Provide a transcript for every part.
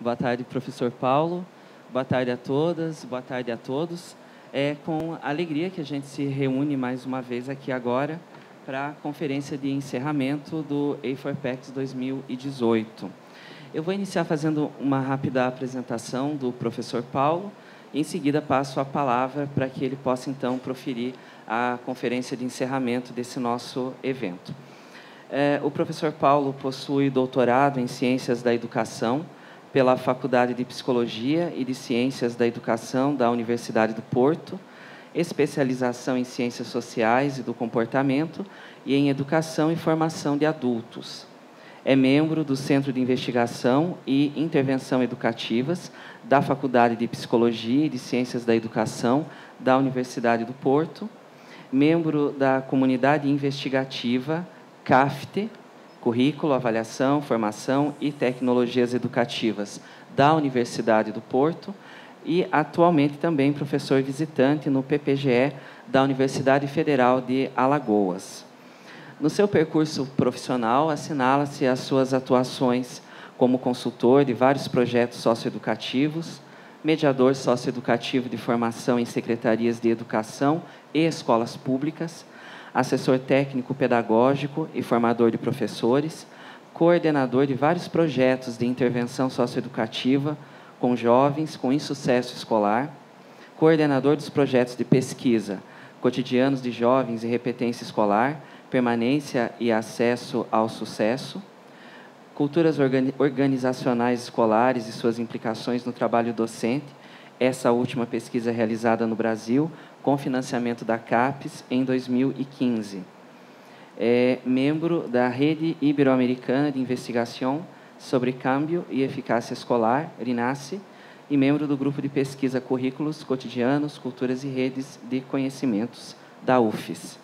Boa tarde, professor Paulo. Boa tarde a todas, boa tarde a todos. É com alegria que a gente se reúne mais uma vez aqui agora para a conferência de encerramento do A4PEX 2018. Eu vou iniciar fazendo uma rápida apresentação do professor Paulo e, em seguida, passo a palavra para que ele possa, então, proferir a conferência de encerramento desse nosso evento. O professor Paulo possui doutorado em Ciências da Educação pela Faculdade de Psicologia e de Ciências da Educação da Universidade do Porto, especialização em Ciências Sociais e do Comportamento e em Educação e Formação de Adultos. É membro do Centro de Investigação e Intervenção Educativas da Faculdade de Psicologia e de Ciências da Educação da Universidade do Porto, membro da Comunidade Investigativa CAFTE, Currículo, Avaliação, Formação e Tecnologias Educativas da Universidade do Porto e, atualmente, também professor visitante no PPGE da Universidade Federal de Alagoas. No seu percurso profissional, assinala-se as suas atuações como consultor de vários projetos socioeducativos, mediador socioeducativo de formação em secretarias de educação e escolas públicas, assessor técnico pedagógico e formador de professores, coordenador de vários projetos de intervenção socioeducativa com jovens com insucesso escolar, coordenador dos projetos de pesquisa, cotidianos de jovens e repetência escolar, permanência e acesso ao sucesso, culturas organizacionais escolares e suas implicações no trabalho docente, essa última pesquisa realizada no Brasil, com financiamento da CAPES em 2015. É membro da Rede Ibero-Americana de Investigação sobre Câmbio e Eficácia Escolar, RINASE, e membro do grupo de pesquisa Currículos Cotidianos, Culturas e Redes de Conhecimentos, da UFES.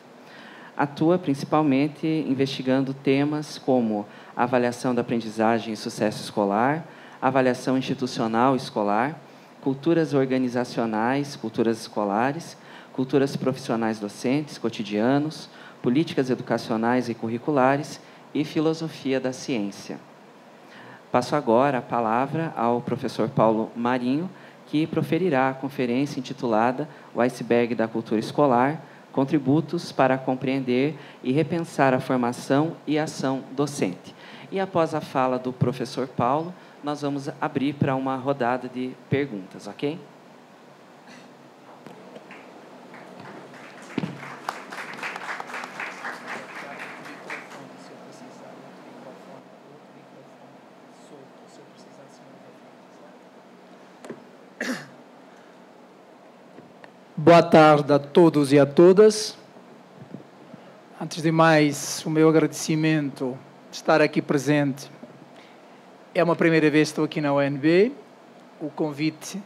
Atua principalmente investigando temas como avaliação da aprendizagem e sucesso escolar, avaliação institucional escolar, culturas organizacionais, culturas escolares, culturas profissionais docentes, cotidianos, políticas educacionais e curriculares e filosofia da ciência. Passo agora a palavra ao professor Paulo Marinho, que proferirá a conferência intitulada O Iceberg da Cultura Escolar, Contributos para compreender e repensar a formação e ação docente. E após a fala do professor Paulo, nós vamos abrir para uma rodada de perguntas, ok? Boa tarde a todos e a todas. Antes de mais, o meu agradecimento de estar aqui presente. É uma primeira vez que estou aqui na UNB. O convite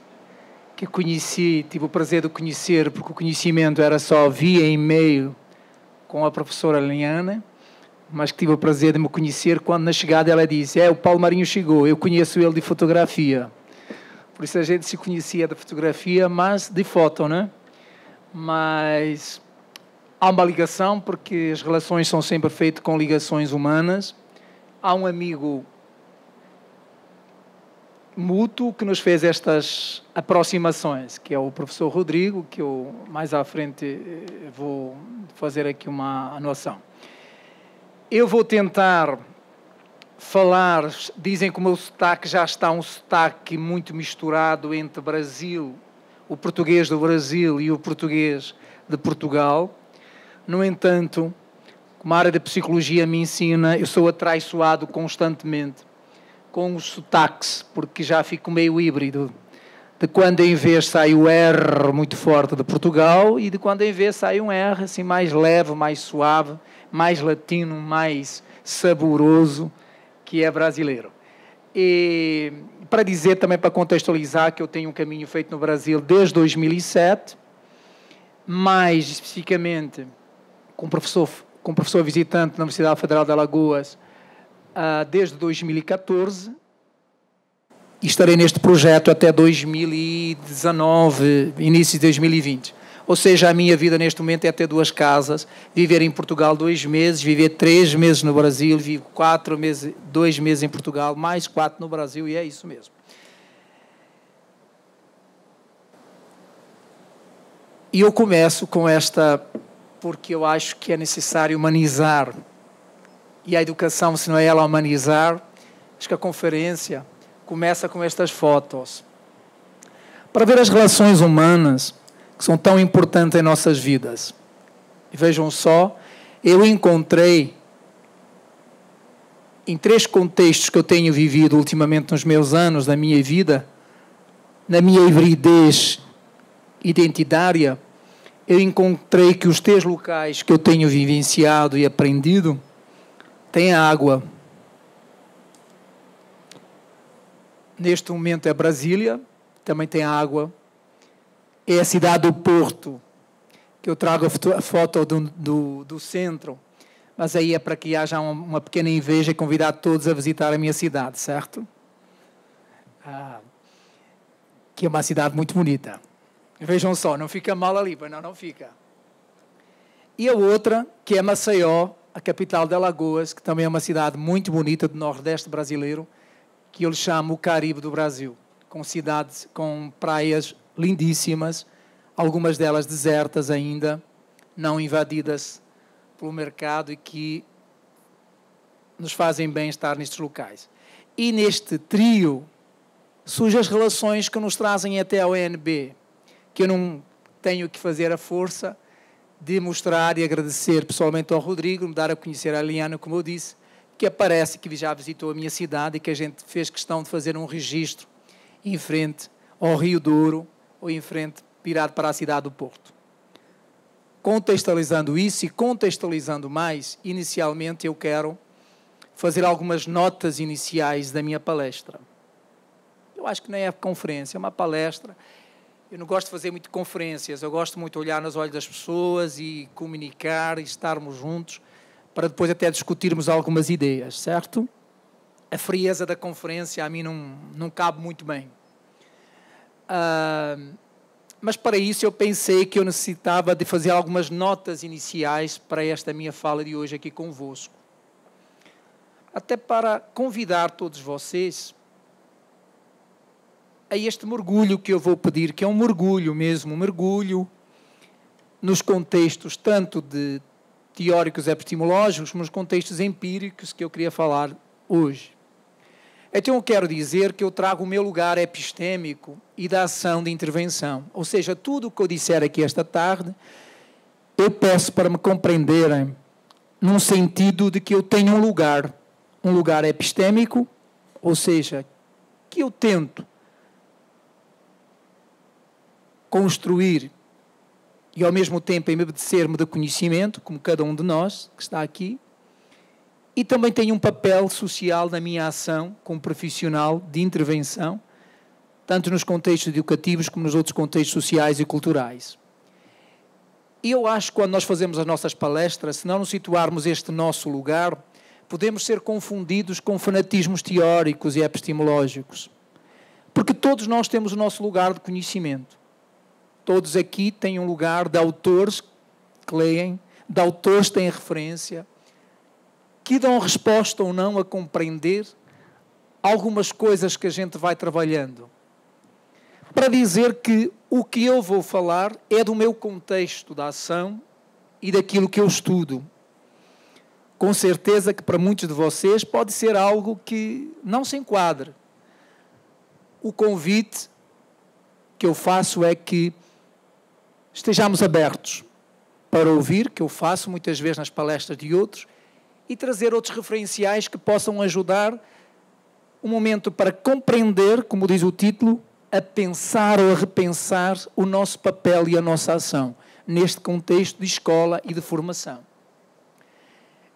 que conheci, tive o prazer de conhecer, porque o conhecimento era só via e-mail com a professora Liliana, mas que tive o prazer de me conhecer quando na chegada ela disse: o Paulo Marinho chegou, eu conheço ele de fotografia. Por isso a gente se conhecia de fotografia, mas de foto, né? Mas há uma ligação, porque as relações são sempre feitas com ligações humanas. Há um amigo mútuo que nos fez estas aproximações, que é o professor Rodrigo, que eu mais à frente vou fazer aqui uma noção. Eu vou tentar falar, dizem que o meu sotaque já está um sotaque muito misturado entre Brasil, o português do Brasil e o português de Portugal. No entanto, como a área da psicologia me ensina, eu sou atraiçoado constantemente com os sotaques, porque já fico meio híbrido, de quando em vez sai o R muito forte de Portugal e de quando em vez sai um R assim mais leve, mais suave, mais latino, mais saboroso, que é brasileiro. E para dizer também, para contextualizar, que eu tenho um caminho feito no Brasil desde 2007, mais especificamente com professor visitante na Universidade Federal de Alagoas desde 2014, e estarei neste projeto até 2019, início de 2020. Ou seja, a minha vida neste momento é ter 2 casas, viver em Portugal 2 meses, viver 3 meses no Brasil, vivo 4 meses, 2 meses em Portugal, mais 4 no Brasil, e é isso mesmo. E eu começo com esta, porque eu acho que é necessário humanizar, e a educação, se não é ela humanizar, acho que a conferência começa com estas fotos, para ver as relações humanas, que são tão importantes em nossas vidas. E vejam só, eu encontrei, em 3 contextos que eu tenho vivido ultimamente nos meus anos da minha vida, na minha hibridez identitária, eu encontrei que os 3 locais que eu tenho vivenciado e aprendido têm água. Neste momento é Brasília, também tem água. É a cidade do Porto, que eu trago a foto do centro, mas aí é para que haja uma pequena inveja e convidar todos a visitar a minha cidade, certo? Que é uma cidade muito bonita. Vejam só, não fica mal ali, mas não fica. E a outra, que é Maceió, a capital de Alagoas, que também é uma cidade muito bonita do Nordeste brasileiro, que eu lhe chamo o Caribe do Brasil, com cidades, com praias lindíssimas, algumas delas desertas ainda, não invadidas pelo mercado e que nos fazem bem estar nestes locais. E neste trio surgem as relações que nos trazem até ao ENB, que eu não tenho que fazer a força de mostrar e agradecer pessoalmente ao Rodrigo, me dar a conhecer a Eliana, como eu disse, que aparece que já visitou a minha cidade e que a gente fez questão de fazer um registro em frente ao Rio Douro, ou em frente, virado para a cidade do Porto. Contextualizando isso e contextualizando mais, inicialmente eu quero fazer algumas notas iniciais da minha palestra. Eu acho que nem é conferência, é uma palestra. Eu não gosto de fazer muito conferências, eu gosto muito de olhar nos olhos das pessoas e comunicar e estarmos juntos para depois até discutirmos algumas ideias, certo? A frieza da conferência a mim não cabe muito bem. Mas para isso eu pensei que eu necessitava de fazer algumas notas iniciais para esta minha fala de hoje aqui convosco. Até para convidar todos vocês a este mergulho que eu vou pedir, que é um mergulho mesmo, um mergulho nos contextos tanto de teóricos epistemológicos, como nos contextos empíricos que eu queria falar hoje. Então eu quero dizer que eu trago o meu lugar epistêmico e da ação de intervenção. Ou seja, tudo o que eu disser aqui esta tarde, eu peço para me compreenderem num sentido de que eu tenho um lugar epistêmico, ou seja, que eu tento construir e ao mesmo tempo embedecer-me de conhecimento, como cada um de nós que está aqui, e também tenho um papel social na minha ação como profissional de intervenção, tanto nos contextos educativos como nos outros contextos sociais e culturais. E eu acho que quando nós fazemos as nossas palestras, se não nos situarmos este nosso lugar, podemos ser confundidos com fanatismos teóricos e epistemológicos. Porque todos nós temos o nosso lugar de conhecimento. Todos aqui têm um lugar de autores que leem, de autores que têm referência, que dão resposta ou não a compreender algumas coisas que a gente vai trabalhando. Para dizer que o que eu vou falar é do meu contexto da ação e daquilo que eu estudo. Com certeza que para muitos de vocês pode ser algo que não se enquadre. O convite que eu faço é que estejamos abertos para ouvir, que eu faço muitas vezes nas palestras de outros, e trazer outros referenciais que possam ajudar um momento para compreender, como diz o título, a pensar ou a repensar o nosso papel e a nossa ação, neste contexto de escola e de formação.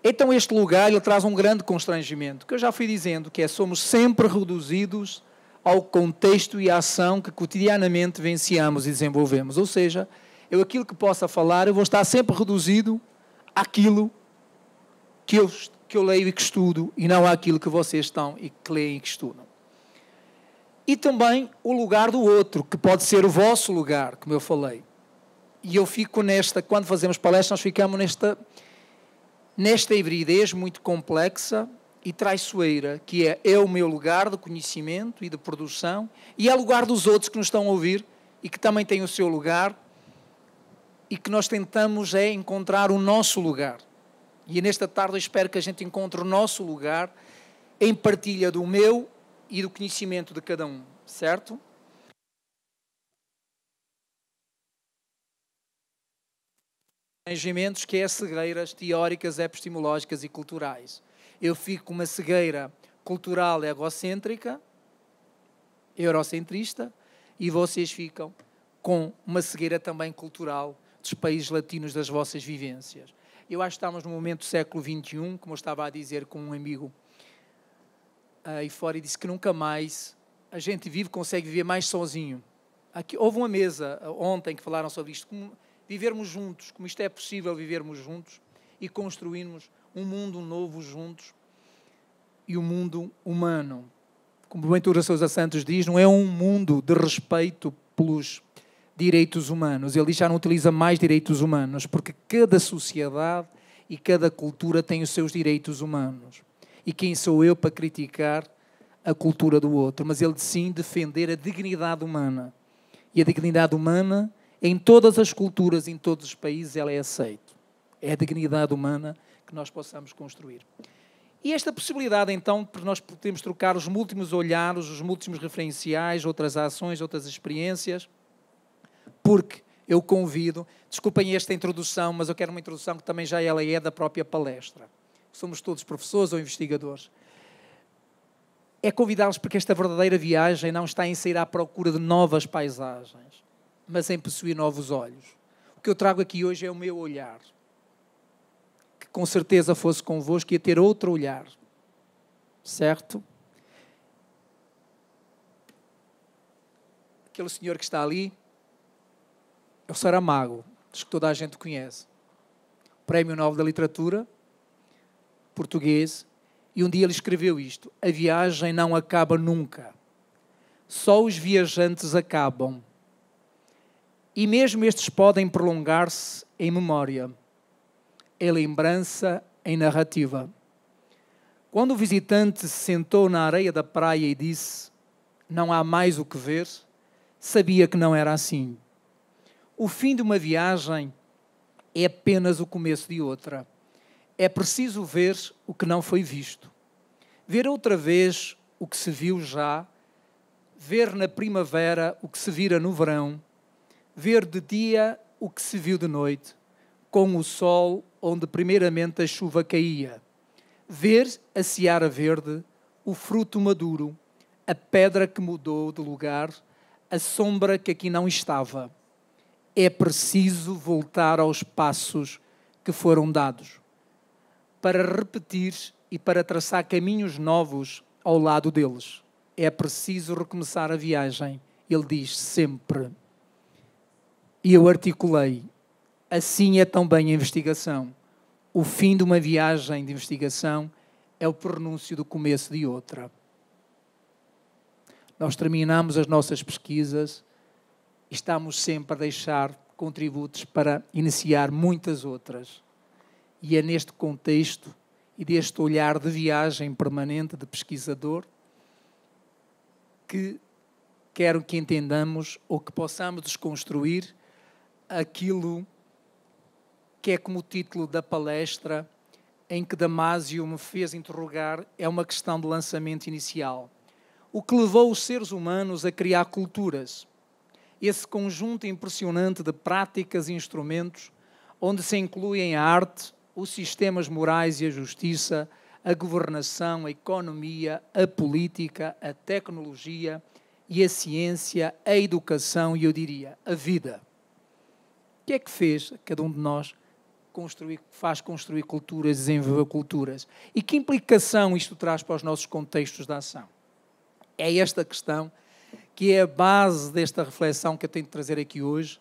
Então este lugar ele traz um grande constrangimento, que eu já fui dizendo, que é somos sempre reduzidos ao contexto e à ação que cotidianamente vivenciamos e desenvolvemos. Ou seja, aquilo que possa falar, eu vou estar sempre reduzido àquilo que eu leio e que estudo, e não àquilo que vocês estão e que leem e que estudam. E também o lugar do outro, que pode ser o vosso lugar, como eu falei. E eu fico quando fazemos palestras, nós ficamos nesta hibridez muito complexa e traiçoeira, que é o meu lugar de conhecimento e de produção, e é o lugar dos outros que nos estão a ouvir e que também têm o seu lugar, e que nós tentamos encontrar o nosso lugar. E nesta tarde eu espero que a gente encontre o nosso lugar em partilha do meu e do conhecimento de cada um, certo? Arranjamentos que é cegueiras teóricas, epistemológicas e culturais. Eu fico com uma cegueira cultural egocêntrica, eurocentrista, e vocês ficam com uma cegueira também cultural dos países latinos, das vossas vivências. Eu acho que estamos no momento do século XXI, como eu estava a dizer com um amigo aí fora, e disse que nunca mais a gente consegue viver mais sozinho. Aqui, houve uma mesa ontem que falaram sobre isto, como vivermos juntos, como isto é possível vivermos juntos e construirmos um mundo novo juntos e um mundo humano. Como o Boaventura Sousa Santos diz, não é um mundo de respeito pelos direitos humanos. Ele diz que já não utiliza mais direitos humanos, porque cada sociedade e cada cultura tem os seus direitos humanos. E quem sou eu para criticar a cultura do outro? Mas ele sim defender a dignidade humana. E a dignidade humana, em todas as culturas, em todos os países, ela é aceita. É a dignidade humana que nós possamos construir. E esta possibilidade, então, porque nós podemos trocar os múltiplos olhares, os múltiplos referenciais, outras ações, outras experiências, porque eu convido, desculpem esta introdução, mas eu quero uma introdução que também já ela é da própria palestra. Somos todos professores ou investigadores. É convidá-los porque esta verdadeira viagem não está em sair à procura de novas paisagens, mas em possuir novos olhos. O que eu trago aqui hoje é o meu olhar. Que com certeza fosse convosco ia ter outro olhar. Certo? Aquele senhor que está ali é o Saramago, que toda a gente conhece. Prémio Nobel da Literatura, português, e um dia ele escreveu isto: a viagem não acaba nunca. Só os viajantes acabam. E mesmo estes podem prolongar-se em memória, em lembrança, em narrativa. Quando o visitante se sentou na areia da praia e disse: não há mais o que ver, sabia que não era assim. O fim de uma viagem é apenas o começo de outra. É preciso ver o que não foi visto. Ver outra vez o que se viu já. Ver na primavera o que se vira no verão. Ver de dia o que se viu de noite, com o sol onde primeiramente a chuva caía. Ver a seara verde, o fruto maduro, a pedra que mudou de lugar, a sombra que aqui não estava. É preciso voltar aos passos que foram dados, para repetir e para traçar caminhos novos ao lado deles. É preciso recomeçar a viagem. Ele diz sempre. E eu articulei. Assim é também a investigação. O fim de uma viagem de investigação é o prenúncio do começo de outra. Nós terminamos as nossas pesquisas e estamos sempre a deixar contributos para iniciar muitas outras. E é neste contexto e deste olhar de viagem permanente de pesquisador que quero que entendamos ou que possamos desconstruir aquilo que é como o título da palestra em que Damásio me fez interrogar, é uma questão de lançamento inicial. O que levou os seres humanos a criar culturas? Esse conjunto impressionante de práticas e instrumentos onde se incluem a arte, os sistemas morais e a justiça, a governação, a economia, a política, a tecnologia e a ciência, a educação e, eu diria, a vida. O que é que fez cada um de nós faz construir culturas, desenvolver culturas? E que implicação isto traz para os nossos contextos de ação? É esta questão que é a base desta reflexão que eu tenho de trazer aqui hoje.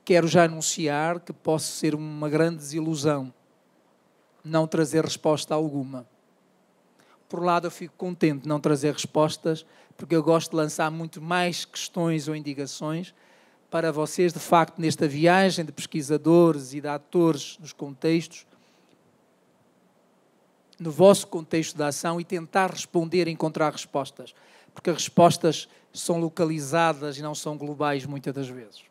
Quero já anunciar que posso ser uma grande desilusão, não trazer resposta alguma. Por um lado, eu fico contente de não trazer respostas, porque eu gosto de lançar muito mais questões ou indagações para vocês, de facto, nesta viagem de pesquisadores e de atores nos contextos, no vosso contexto de ação, e tentar responder e encontrar respostas. Porque as respostas são localizadas e não são globais muitas das vezes.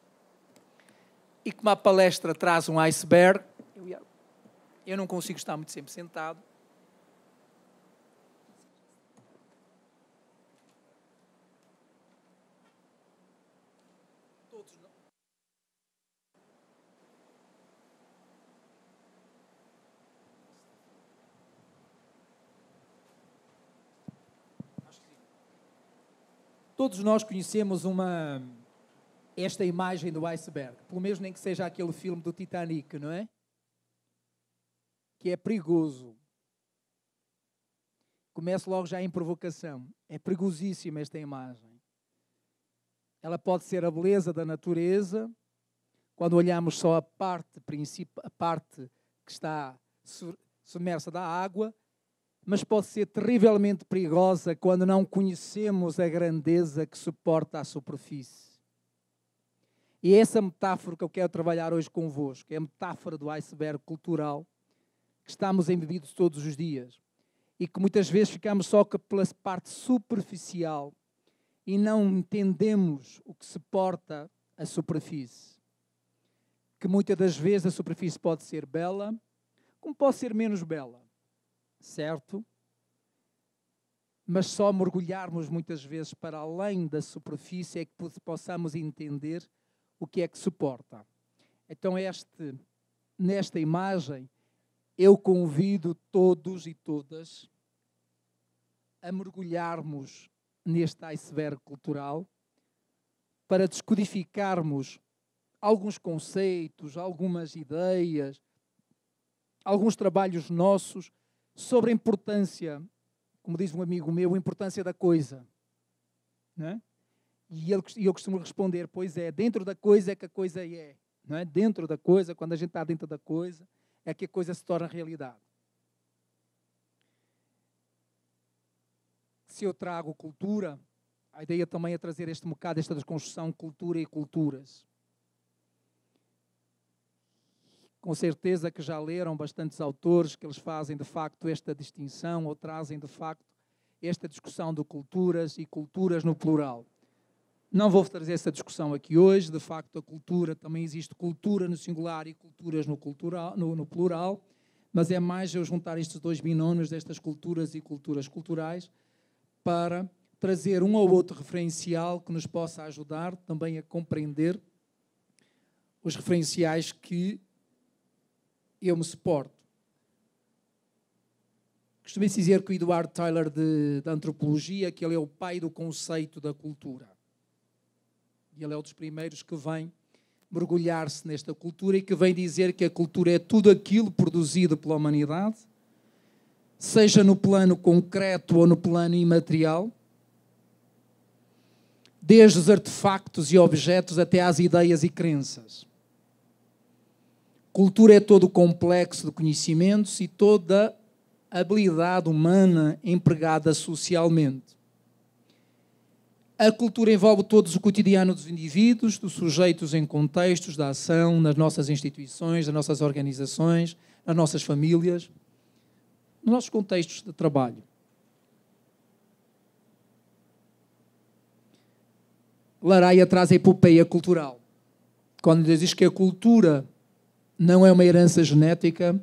E como a palestra traz um iceberg, eu não consigo estar muito tempo sentado. Todos nós conhecemos esta imagem do iceberg, pelo menos nem que seja aquele filme do Titanic, não é? Que é perigoso. Começo logo já em provocação. É perigosíssima esta imagem. Ela pode ser a beleza da natureza, quando olhamos só a parte que está submersa da água, mas pode ser terrivelmente perigosa quando não conhecemos a grandeza que suporta a superfície. E é essa metáfora que eu quero trabalhar hoje convosco, é a metáfora do iceberg cultural que estamos embebidos todos os dias e que muitas vezes ficamos só pela parte superficial e não entendemos o que suporta a superfície. Que muitas das vezes a superfície pode ser bela, como pode ser menos bela. Certo? Mas só mergulharmos muitas vezes para além da superfície é que possamos entender o que é que suporta. Então, nesta imagem, eu convido todos e todas a mergulharmos neste iceberg cultural para descodificarmos alguns conceitos, algumas ideias, alguns trabalhos nossos sobre a importância, como diz um amigo meu, a importância da coisa. Não é? E eu costumo responder, pois é, dentro da coisa é que a coisa é. Não é? Dentro da coisa, quando a gente está dentro da coisa, é que a coisa se torna realidade. Se eu trago cultura, a ideia também é trazer este bocado, esta desconstrução, cultura e culturas. Com certeza que já leram bastantes autores que eles fazem de facto esta distinção ou trazem de facto esta discussão de culturas e culturas no plural. Não vou trazer essa discussão aqui hoje, de facto a cultura, também existe cultura no singular e culturas no plural, mas é mais eu juntar estes dois binômios destas culturas e culturas culturais para trazer um ou outro referencial que nos possa ajudar também a compreender os referenciais que eu me suporto. Costumo-se dizer que o Edward Tyler da antropologia, que ele é o pai do conceito da cultura. E ele é um dos primeiros que vem mergulhar-se nesta cultura e que vem dizer que a cultura é tudo aquilo produzido pela humanidade, seja no plano concreto ou no plano imaterial, desde os artefactos e objetos até às ideias e crenças. Cultura é todo o complexo de conhecimentos e toda a habilidade humana empregada socialmente. A cultura envolve todos o cotidiano dos indivíduos, dos sujeitos em contextos da ação, nas nossas instituições, nas nossas organizações, nas nossas famílias, nos nossos contextos de trabalho. Laraia traz a epopeia cultural. Quando diz que a cultura não é uma herança genética,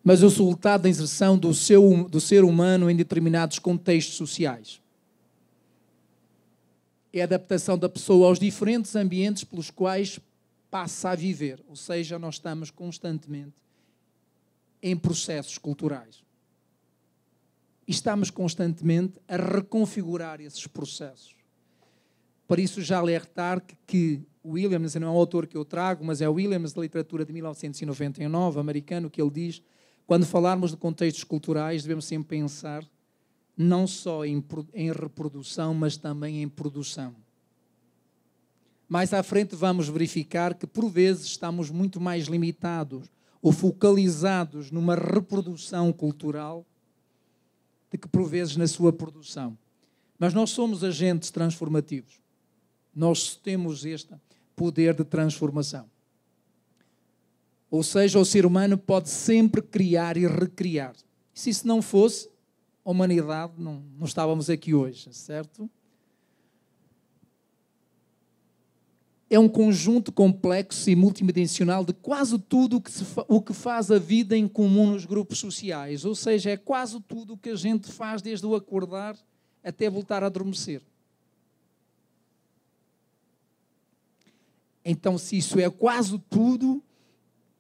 mas o resultado da inserção do ser humano em determinados contextos sociais. É a adaptação da pessoa aos diferentes ambientes pelos quais passa a viver. Ou seja, nós estamos constantemente em processos culturais. E estamos constantemente a reconfigurar esses processos. Por isso, já alertar que Williams, não é um autor que eu trago, mas é o Williams da literatura de 1999, americano, que ele diz: quando falarmos de contextos culturais, devemos sempre pensar não só em reprodução, mas também em produção. Mais à frente vamos verificar que, por vezes, estamos muito mais limitados ou focalizados numa reprodução cultural do que, por vezes, na sua produção. Mas nós somos agentes transformativos. Nós temos este poder de transformação. Ou seja, o ser humano pode sempre criar e recriar. Se isso não fosse, a humanidade não estávamos aqui hoje, certo? É um conjunto complexo e multidimensional de quase tudo o que faz a vida em comum nos grupos sociais. Ou seja, é quase tudo o que a gente faz desde o acordar até voltar a adormecer. Então, se isso é quase tudo,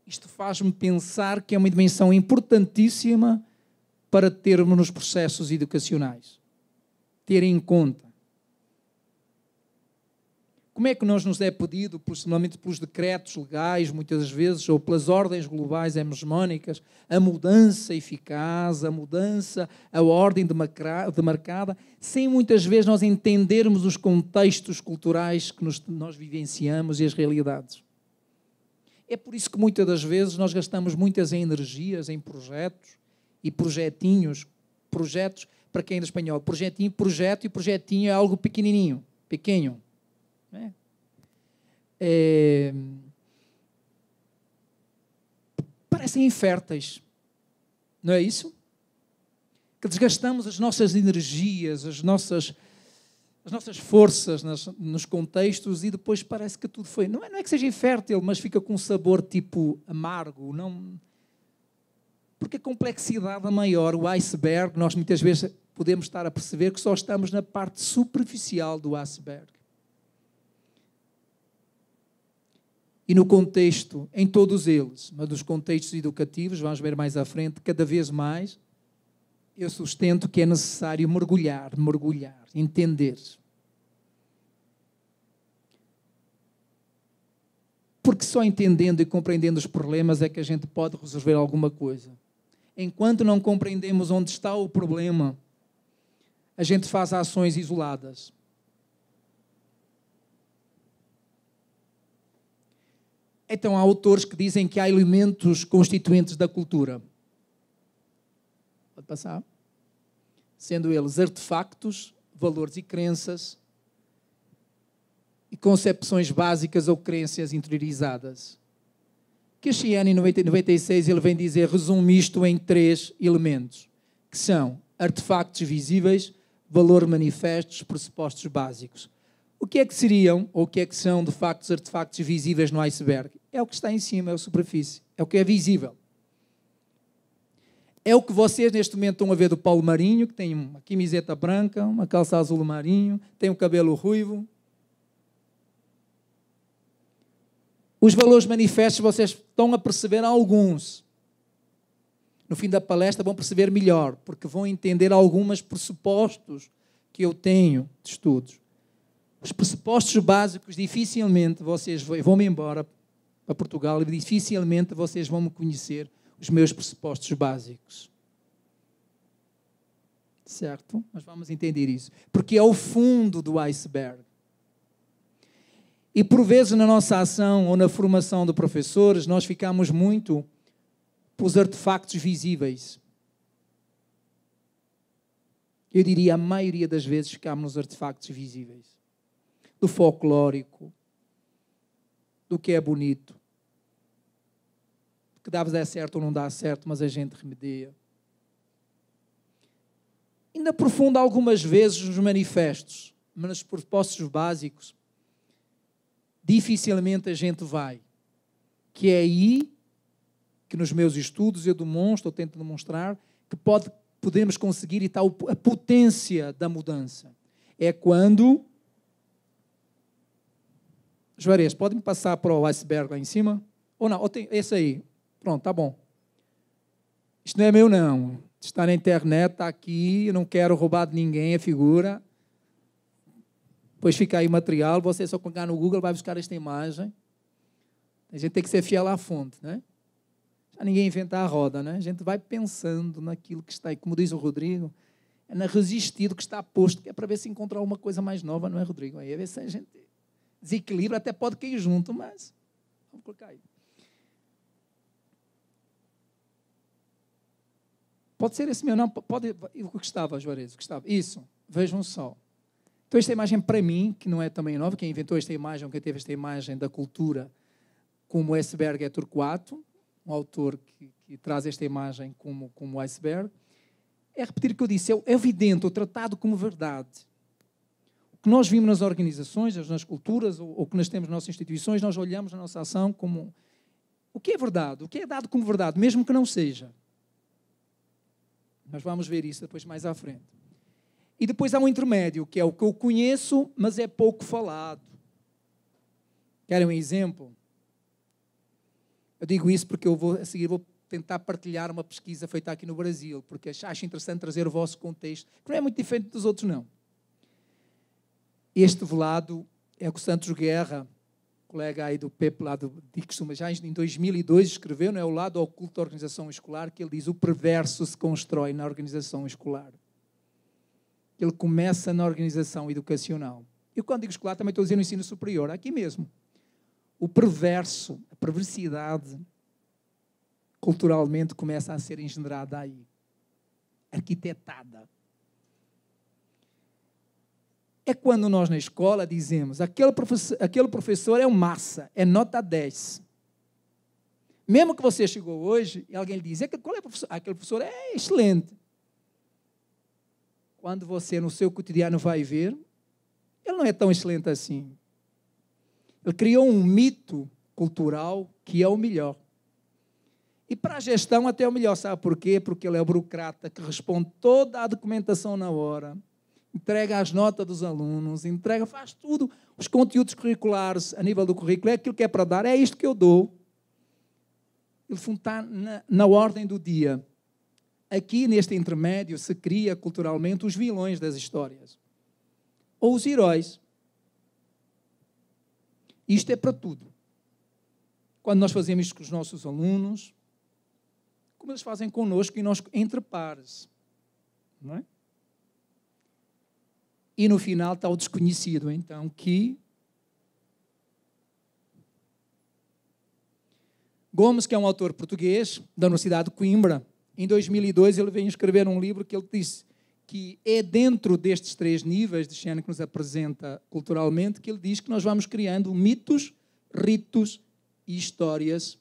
isto faz-me pensar que é uma dimensão importantíssima para termos nos processos educacionais. Ter em conta. Como é que nos é pedido, principalmente pelos decretos legais, muitas vezes, ou pelas ordens globais hegemónicas, a mudança eficaz, a mudança, a ordem demarcada, sem muitas vezes nós entendermos os contextos culturais que nós vivenciamos e as realidades. É por isso que muitas das vezes nós gastamos muitas energias em projetos e projetinhos, projetos, para quem é de espanhol, projetinho, projeto e projetinho é algo pequenininho, pequeno. Parecem inférteis, não é isso? Que desgastamos as nossas energias, as nossas forças nos contextos e depois parece que tudo foi... Não é que seja infértil, mas fica com um sabor tipo amargo, não... Porque a complexidade é maior, o iceberg, nós muitas vezes podemos estar a perceber que só estamos na parte superficial do iceberg. E no contexto, em todos eles, mas nos contextos educativos, vamos ver mais à frente, cada vez mais, eu sustento que é necessário mergulhar, entender. Porque só entendendo e compreendendo os problemas é que a gente pode resolver alguma coisa. Enquanto não compreendemos onde está o problema, a gente faz ações isoladas. Então, há autores que dizem que há elementos constituintes da cultura. Pode passar? Sendo eles artefactos, valores e crenças, e concepções básicas ou crenças interiorizadas. Keshian, em 96, ele vem dizer, resume isto em 3 elementos, que são artefactos visíveis, valores manifestos, pressupostos básicos. O que é que seriam, ou o que é que são, de facto, os artefactos visíveis no iceberg? É o que está em cima, é a superfície, é o que é visível. É o que vocês neste momento estão a ver do Paulo Marinho, que tem uma camiseta branca, uma calça azul marinho, tem o cabelo ruivo. Os valores manifestos vocês estão a perceber alguns. No fim da palestra vão perceber melhor, porque vão entender alguns pressupostos que eu tenho de estudos. Os pressupostos básicos, dificilmente vocês vão-me embora para Portugal e dificilmente vocês vão me conhecer os meus pressupostos básicos. Certo? Mas vamos entender isso. Porque é o fundo do iceberg. E por vezes na nossa ação ou na formação de professores, nós ficamos muito pelos artefactos visíveis. Eu diria, a maioria das vezes ficamos nos artefactos visíveis. Do folclórico, do que é bonito, que dá certo ou não dá certo, mas a gente remedia. Ainda aprofunda algumas vezes nos manifestos, mas nos propósitos básicos, dificilmente a gente vai. Que é aí que nos meus estudos eu demonstro, ou tento demonstrar, que podemos conseguir e está a potência da mudança. É quando... Juarez, pode-me passar para o iceberg lá em cima? Ou não? Ou tem esse aí? Pronto, tá bom. Isto não é meu, não. Está na internet, está aqui, eu não quero roubar de ninguém a figura. Depois fica aí o material, você só clicar no Google, vai buscar esta imagem. A gente tem que ser fiel à fonte, né? Já ninguém inventa a roda, né? A gente vai pensando naquilo que está aí. Como diz o Rodrigo, é na resistido que está posto, que é para ver se encontrar uma coisa mais nova, não é, Rodrigo? Aí a ver se a gente desequilibra, até pode cair junto, mas vamos colocar aí. Pode ser esse meu, não, pode, o que estava, Juarez, o que estava. Isso, vejam só. Então, esta imagem, para mim, que não é também nova, quem inventou esta imagem, quem teve esta imagem da cultura, como iceberg, é Torquato, um autor que traz esta imagem como iceberg, é repetir o que eu disse, é evidente, ou tratado como verdade. O que nós vimos nas organizações, nas culturas, ou que nós temos nas nossas instituições, nós olhamos a nossa ação como o que é verdade, o que é dado como verdade, mesmo que não seja. Nós vamos ver isso depois mais à frente. E depois há um intermédio, que é o que eu conheço, mas é pouco falado. Querem um exemplo? Eu digo isso porque a seguir vou tentar partilhar uma pesquisa feita aqui no Brasil, porque acho interessante trazer o vosso contexto, que não é muito diferente dos outros, não. Este velado é o que o Santos Guerra, colega aí do Pepe, lá do Dixon, já em 2002 escreveu, não é, o lado oculto da organização escolar, que ele diz, o perverso se constrói na organização escolar. Ele começa na organização educacional. Eu, quando digo escolar, também estou a dizer no ensino superior, aqui mesmo. O perverso, a perversidade, culturalmente começa a ser engendrada aí, arquitetada. É quando nós na escola dizemos, aquele professor é um massa, é nota 10. Mesmo que você chegou hoje e alguém lhe diz, qual é o professor? Aquele professor é excelente. Quando você no seu cotidiano vai ver, ele não é tão excelente assim. Ele criou um mito cultural que é o melhor. E para a gestão até é o melhor, sabe por quê? Porque ele é o burocrata que responde toda a documentação na hora, entrega as notas dos alunos, faz tudo, os conteúdos curriculares a nível do currículo, é aquilo que é para dar, é isto que eu dou. Ele está na ordem do dia. Aqui, neste intermédio, se cria culturalmente os vilões das histórias. Ou os heróis. Isto é para tudo. Quando nós fazemos isto com os nossos alunos, como eles fazem connosco e nós entre pares. Não é? E no final está o desconhecido, então, que Gomes, que é um autor português da Universidade de Coimbra, em 2002 ele veio escrever um livro que ele disse que é dentro destes 3 níveis de Xena que nos apresenta culturalmente, que ele diz que nós vamos criando mitos, ritos e histórias.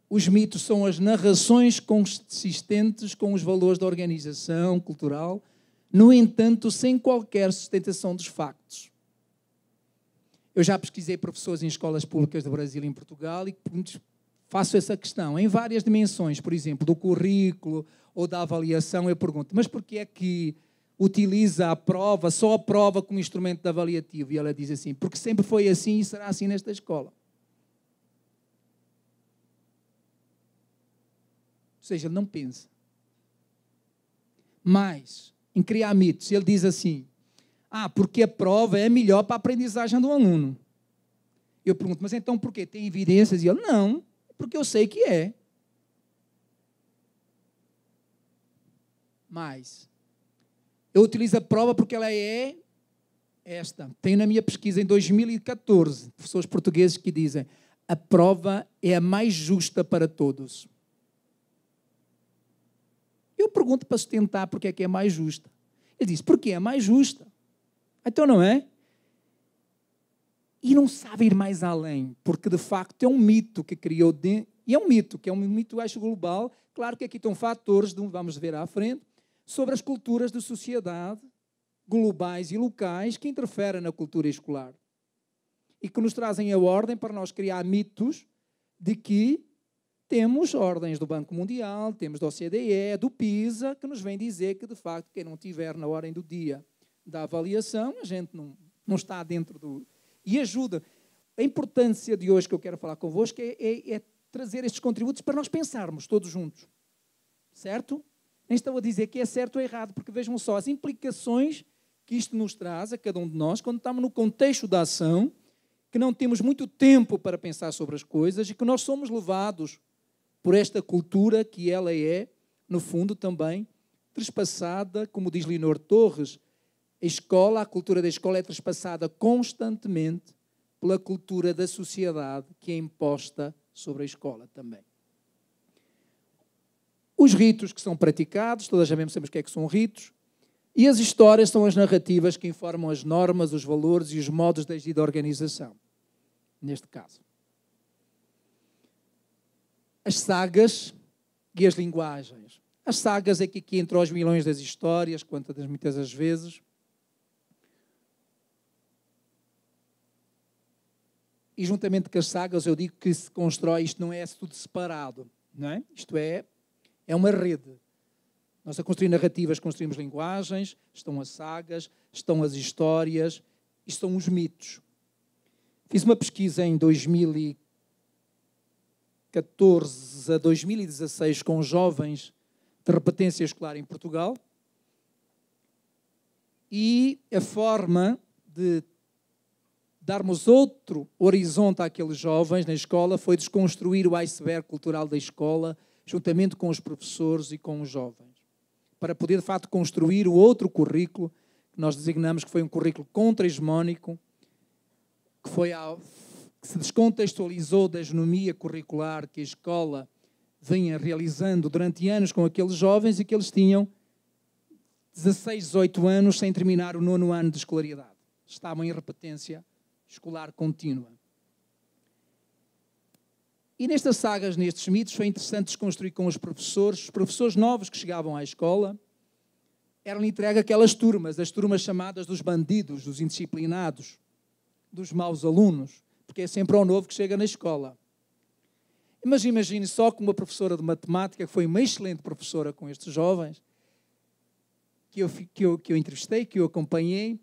Os mitos são as narrações consistentes com os valores da organização cultural, no entanto, sem qualquer sustentação dos factos. Eu já pesquisei professores em escolas públicas do Brasil e em Portugal e faço essa questão em várias dimensões, por exemplo, do currículo ou da avaliação. Eu pergunto, mas por que é que utiliza a prova, só a prova como instrumento de avaliativo? E ela diz assim, porque sempre foi assim e será assim nesta escola. Ou seja, ele não pensa. Mas, em criar mitos, ele diz assim, porque a prova é melhor para a aprendizagem do aluno. Eu pergunto, mas então por quê? Tem evidências? E ele, não, porque eu sei que é. Mas, eu utilizo a prova porque ela é esta. Tenho na minha pesquisa em 2014, professores portugueses que dizem, a prova é a mais justa para todos. Eu pergunto para sustentar porque é que é mais justa. Ele diz, porque é mais justa. Então não é? E não sabe ir mais além, porque de facto é um mito que criou, e é um mito, acho, global. Claro que aqui estão fatores, vamos ver à frente, sobre as culturas de sociedade, globais e locais, que interferem na cultura escolar. E que nos trazem a ordem para nós criar mitos de que temos ordens do Banco Mundial, temos da OCDE, do PISA, que nos vem dizer que, de facto, quem não estiver na ordem do dia da avaliação, a gente não está dentro do... E ajuda. A importância de hoje que eu quero falar convosco é trazer estes contributos para nós pensarmos todos juntos. Certo? Nem estou a dizer que é certo ou errado, porque vejam só as implicações que isto nos traz a cada um de nós, quando estamos no contexto da ação, que não temos muito tempo para pensar sobre as coisas e que nós somos levados por esta cultura que ela é, no fundo, também trespassada, como diz Leonor Torres, a cultura da escola é trespassada constantemente pela cultura da sociedade que é imposta sobre a escola também. Os ritos que são praticados, todas sabemos o que é que são ritos, E as histórias são as narrativas que informam as normas, os valores e os modos de agir da organização, neste caso. As sagas e as linguagens. As sagas é que aqui entre os milhões das histórias, quantas muitas das vezes. E juntamente com as sagas eu digo que se constrói, isto não é tudo separado, não é? Isto é uma rede. Nós a construir narrativas construímos linguagens, estão as sagas, estão as histórias e estão os mitos. Fiz uma pesquisa em 2014 a 2016 com jovens de repetência escolar em Portugal e a forma de darmos outro horizonte àqueles jovens na escola foi desconstruir o iceberg cultural da escola juntamente com os professores e com os jovens, para poder, de facto, construir o outro currículo que nós designamos que foi um currículo contra-hegemónico, que se descontextualizou da hegemonia curricular que a escola vinha realizando durante anos com aqueles jovens e que eles tinham 16, 18 anos sem terminar o 9º ano de escolaridade. Estavam em repetência escolar contínua. E nestas sagas, nestes mitos, foi interessante desconstruir com os professores novos que chegavam à escola, eram entregue aquelas turmas, as turmas chamadas dos bandidos, dos indisciplinados, dos maus alunos, porque é sempre ao novo que chega na escola. Mas imagine só que uma professora de matemática, que foi uma excelente professora com estes jovens, que eu entrevistei, que eu acompanhei,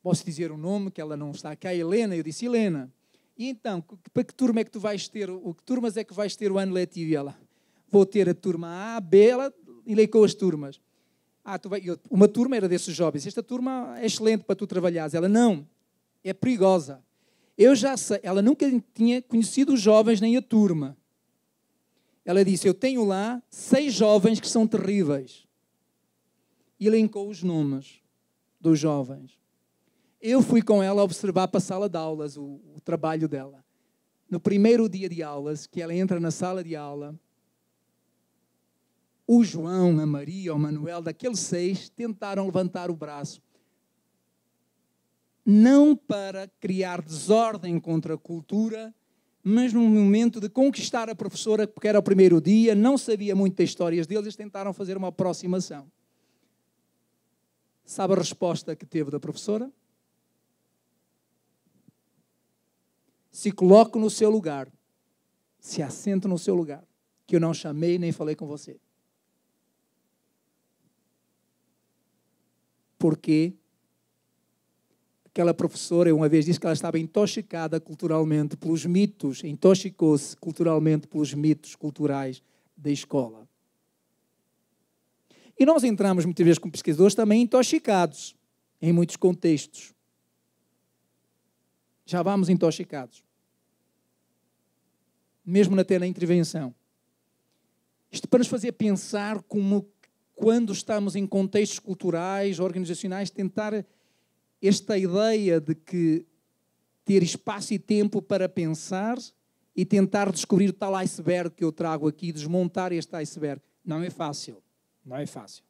posso dizer o nome, que ela não está cá, Helena, eu disse, Helena, e então, para que turma é que tu vais ter, que turmas é que vais ter o ano letivo? E ela, vou ter a turma A, B, ela elencou as turmas. Uma turma era desses jovens, esta turma é excelente para tu trabalhares. Ela, não, é perigosa. Eu já sei, ela nunca tinha conhecido os jovens nem a turma. Ela disse, eu tenho lá 6 jovens que são terríveis. E elencou os nomes dos jovens. Eu fui com ela observar para a sala de aulas o trabalho dela. No primeiro dia de aulas, que ela entra na sala de aula, o João, a Maria, o Manuel, daqueles 6, tentaram levantar o braço. Não para criar desordem contra a cultura, mas num momento de conquistar a professora, porque era o primeiro dia, não sabia muito das histórias deles, eles tentaram fazer uma aproximação. Sabe a resposta que teve da professora? Se coloque no seu lugar, se assente no seu lugar, que eu não chamei nem falei com você. Porque aquela professora, uma vez disse que ela estava intoxicada culturalmente pelos mitos, intoxicou-se culturalmente pelos mitos culturais da escola. E nós entramos muitas vezes como pesquisadores também intoxicados, em muitos contextos. Já vamos intoxicados. Mesmo até na intervenção. Isto para nos fazer pensar como, quando estamos em contextos culturais, organizacionais, tentar esta ideia de que ter espaço e tempo para pensar e tentar descobrir o tal iceberg que eu trago aqui, desmontar este iceberg. Não é fácil. Não é fácil.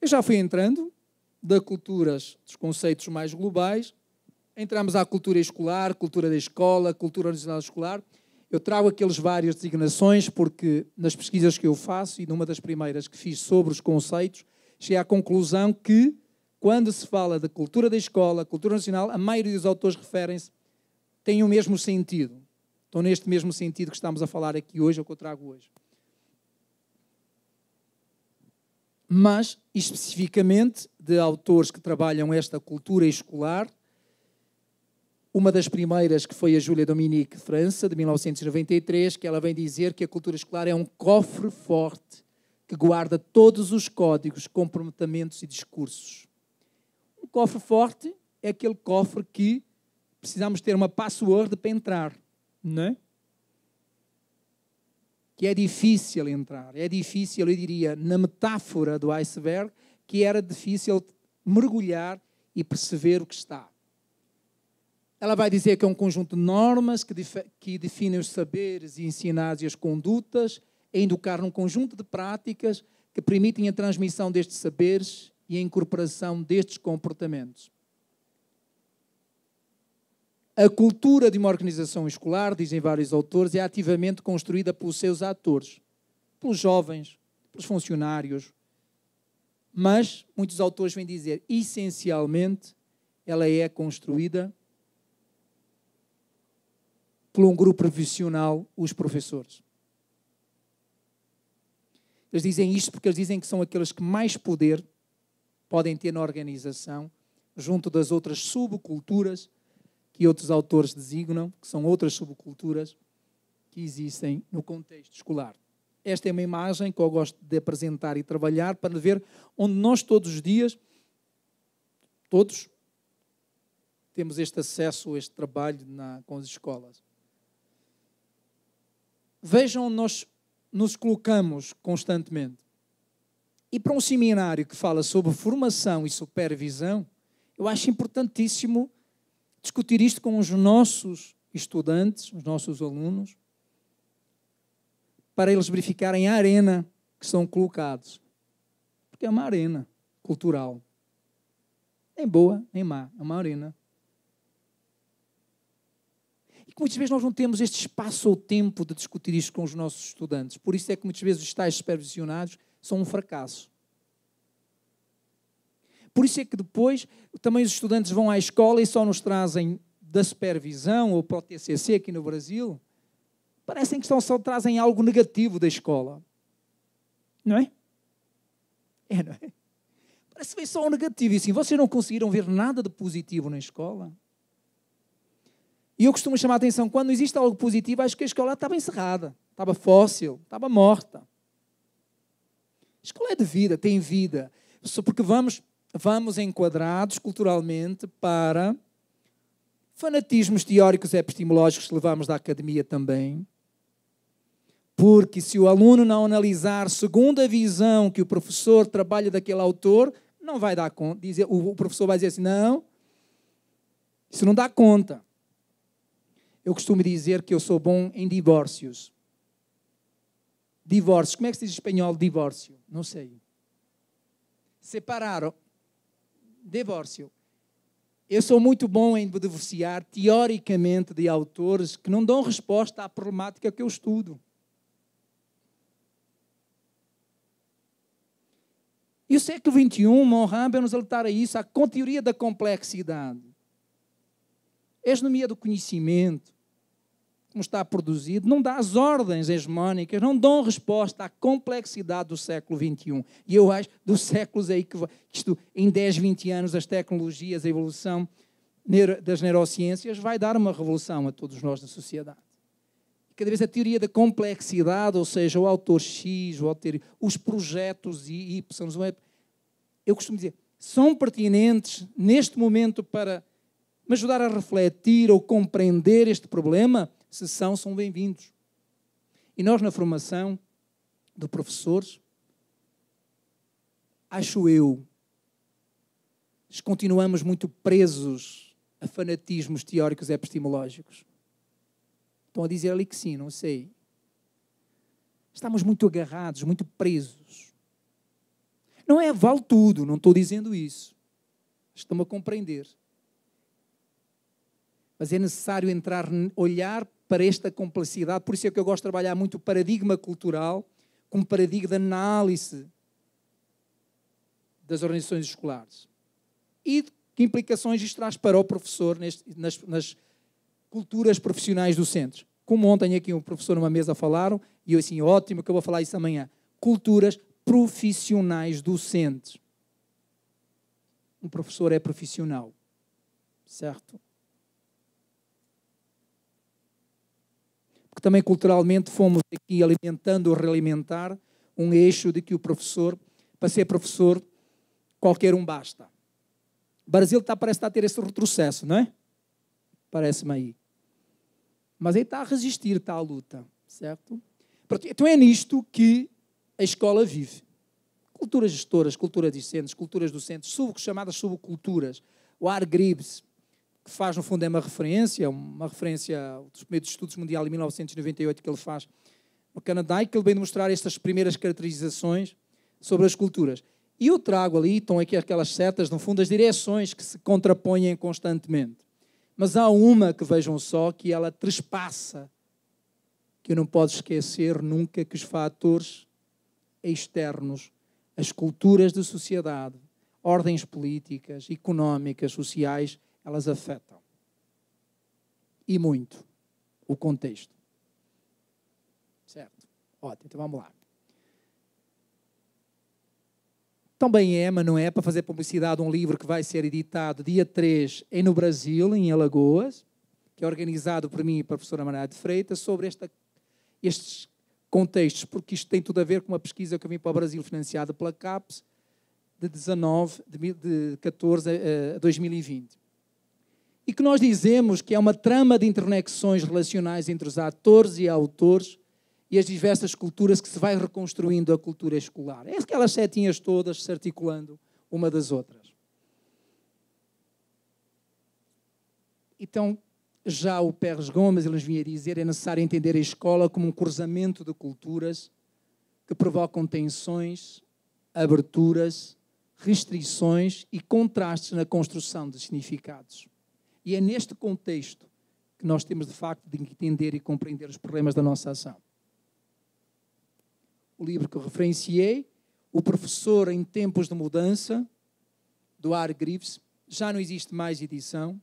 Eu já fui entrando de culturas, dos conceitos mais globais, entramos à cultura escolar, cultura da escola, cultura organizacional escolar. Eu trago aqueles várias designações porque nas pesquisas que eu faço e numa das primeiras que fiz sobre os conceitos, cheguei à conclusão que quando se fala da cultura da escola, cultura nacional, a maioria dos autores referem-se, tem o mesmo sentido. Então, neste mesmo sentido que estamos a falar aqui hoje, é o que eu trago hoje. Mas, especificamente, de autores que trabalham esta cultura escolar, uma das primeiras, que foi a Júlia Dominique de França, de 1993, que ela vem dizer que a cultura escolar é um cofre forte que guarda todos os códigos, comportamentos e discursos. Um cofre forte é aquele cofre que precisamos ter uma password para entrar, não é? Que é difícil entrar. É difícil, eu diria, na metáfora do iceberg, que era difícil mergulhar e perceber o que está. Ela vai dizer que é um conjunto de normas que definem os saberes e ensinados e as condutas. é educar num conjunto de práticas que permitem a transmissão destes saberes e a incorporação destes comportamentos. A cultura de uma organização escolar, dizem vários autores, é ativamente construída pelos seus atores, pelos jovens, pelos funcionários. Mas, muitos autores vêm dizer, essencialmente, ela é construída por um grupo profissional, os professores. Eles dizem isto porque eles dizem que são aqueles que mais poder podem ter na organização, junto das outras subculturas que outros autores designam, que são outras subculturas que existem no contexto escolar. Esta é uma imagem que eu gosto de apresentar e trabalhar para ver onde nós todos os dias, todos, temos este acesso a este trabalho com as escolas. Vejam onde nós nos colocamos constantemente. E para um seminário que fala sobre formação e supervisão, eu acho importantíssimo discutir isto com os nossos estudantes, os nossos alunos, para eles verificarem a arena que são colocados. Porque é uma arena cultural. Nem boa, nem má. É uma arena. E que muitas vezes nós não temos este espaço ou tempo de discutir isto com os nossos estudantes. Por isso é que muitas vezes os tais supervisionados são um fracasso. Por isso é que depois também os estudantes vão à escola e só nos trazem da supervisão ou para o TCC aqui no Brasil, parecem que só trazem algo negativo da escola. Não é? Não é? Parece que vem só o negativo. E assim, vocês não conseguiram ver nada de positivo na escola? E eu costumo chamar a atenção, quando existe algo positivo, acho que a escola estava encerrada, estava fóssil, estava morta. A escola é de vida, tem vida. Só porque vamos enquadrados culturalmente para fanatismos teóricos e epistemológicos que levamos da academia também. Porque se o aluno não analisar segundo a visão que o professor trabalha daquele autor, não vai dar conta. O professor vai dizer assim, não, isso não dá conta. Eu costumo dizer que eu sou bom em divórcios. Divórcios. Como é que se diz em espanhol divórcio? Não sei. Separar. Divórcio. Eu sou muito bom em divorciar, teoricamente, de autores que não dão resposta à problemática que eu estudo. E o século XXI, Monram, vai nos alertar a isso, à teoria da complexidade. A hegemonia do conhecimento, como está produzido, não dá as ordens hegemónicas, não dão resposta à complexidade do século XXI. E eu acho, dos séculos aí que isto, em 10, 20 anos, as tecnologias, a evolução das neurociências vai dar uma revolução a todos nós na sociedade. Cada vez a teoria da complexidade, ou seja, o autor X, os projetos Y, eu costumo dizer, são pertinentes neste momento para me ajudar a refletir ou compreender este problema, se são bem-vindos. E nós, na formação de professores, acho eu, continuamos muito presos a fanatismos teóricos e epistemológicos. Estão a dizer ali que sim, não sei. Estamos muito agarrados, muito presos. Não é vale tudo, não estou dizendo isso. Estão-me a compreender. Mas é necessário olhar para esta complexidade. Por isso é que eu gosto de trabalhar muito o paradigma cultural como paradigma de análise das organizações escolares. E que implicações isto traz para o professor nas culturas profissionais docentes. Como ontem aqui um professor numa mesa falaram, e eu assim, ótimo, que eu vou falar isso amanhã. Culturas profissionais docentes. Um professor é profissional. Certo? Porque também culturalmente fomos aqui alimentando ou realimentar um eixo de que o professor, para ser professor, qualquer um basta. O Brasil parece estar a ter esse retrocesso, não é? Parece-me aí. Mas aí está a resistir, está a luta, certo? Então é nisto que a escola vive. Culturas gestoras, culturas discentes, culturas docentes, chamadas subculturas. O Hargreaves, que faz, no fundo, é uma referência dos primeiros estudos mundiais em 1998 que ele faz no Canadá, e que ele vem demonstrar estas primeiras caracterizações sobre as culturas. E eu trago ali, estão aqui aquelas setas, no fundo, as direções que se contrapõem constantemente. Mas há uma que vejam só, que ela trespassa, que eu não posso esquecer nunca, que os fatores externos, as culturas de sociedade, ordens políticas, económicas, sociais, elas afetam. E muito o contexto. Certo? Ótimo, então vamos lá. Também é, mas não é, para fazer publicidade, um livro que vai ser editado dia 3 no Brasil, em Alagoas, que é organizado por mim e pela professora Maria de Freitas, sobre estes contextos, porque isto tem tudo a ver com uma pesquisa que eu vim para o Brasil financiada pela CAPES, de 14 a 2020. E que nós dizemos que é uma trama de interconexões relacionais entre os atores e autores e as diversas culturas que se vai reconstruindo a cultura escolar. É aquelas setinhas todas se articulando uma das outras. Então, já o Pérez Gomes, ele nos vinha dizer, é necessário entender a escola como um cruzamento de culturas que provocam tensões, aberturas, restrições e contrastes na construção de significados. E é neste contexto que nós temos, de facto, de entender e compreender os problemas da nossa ação. O livro que eu referenciei, O Professor em Tempos de Mudança, do Hargreaves, já não existe mais edição,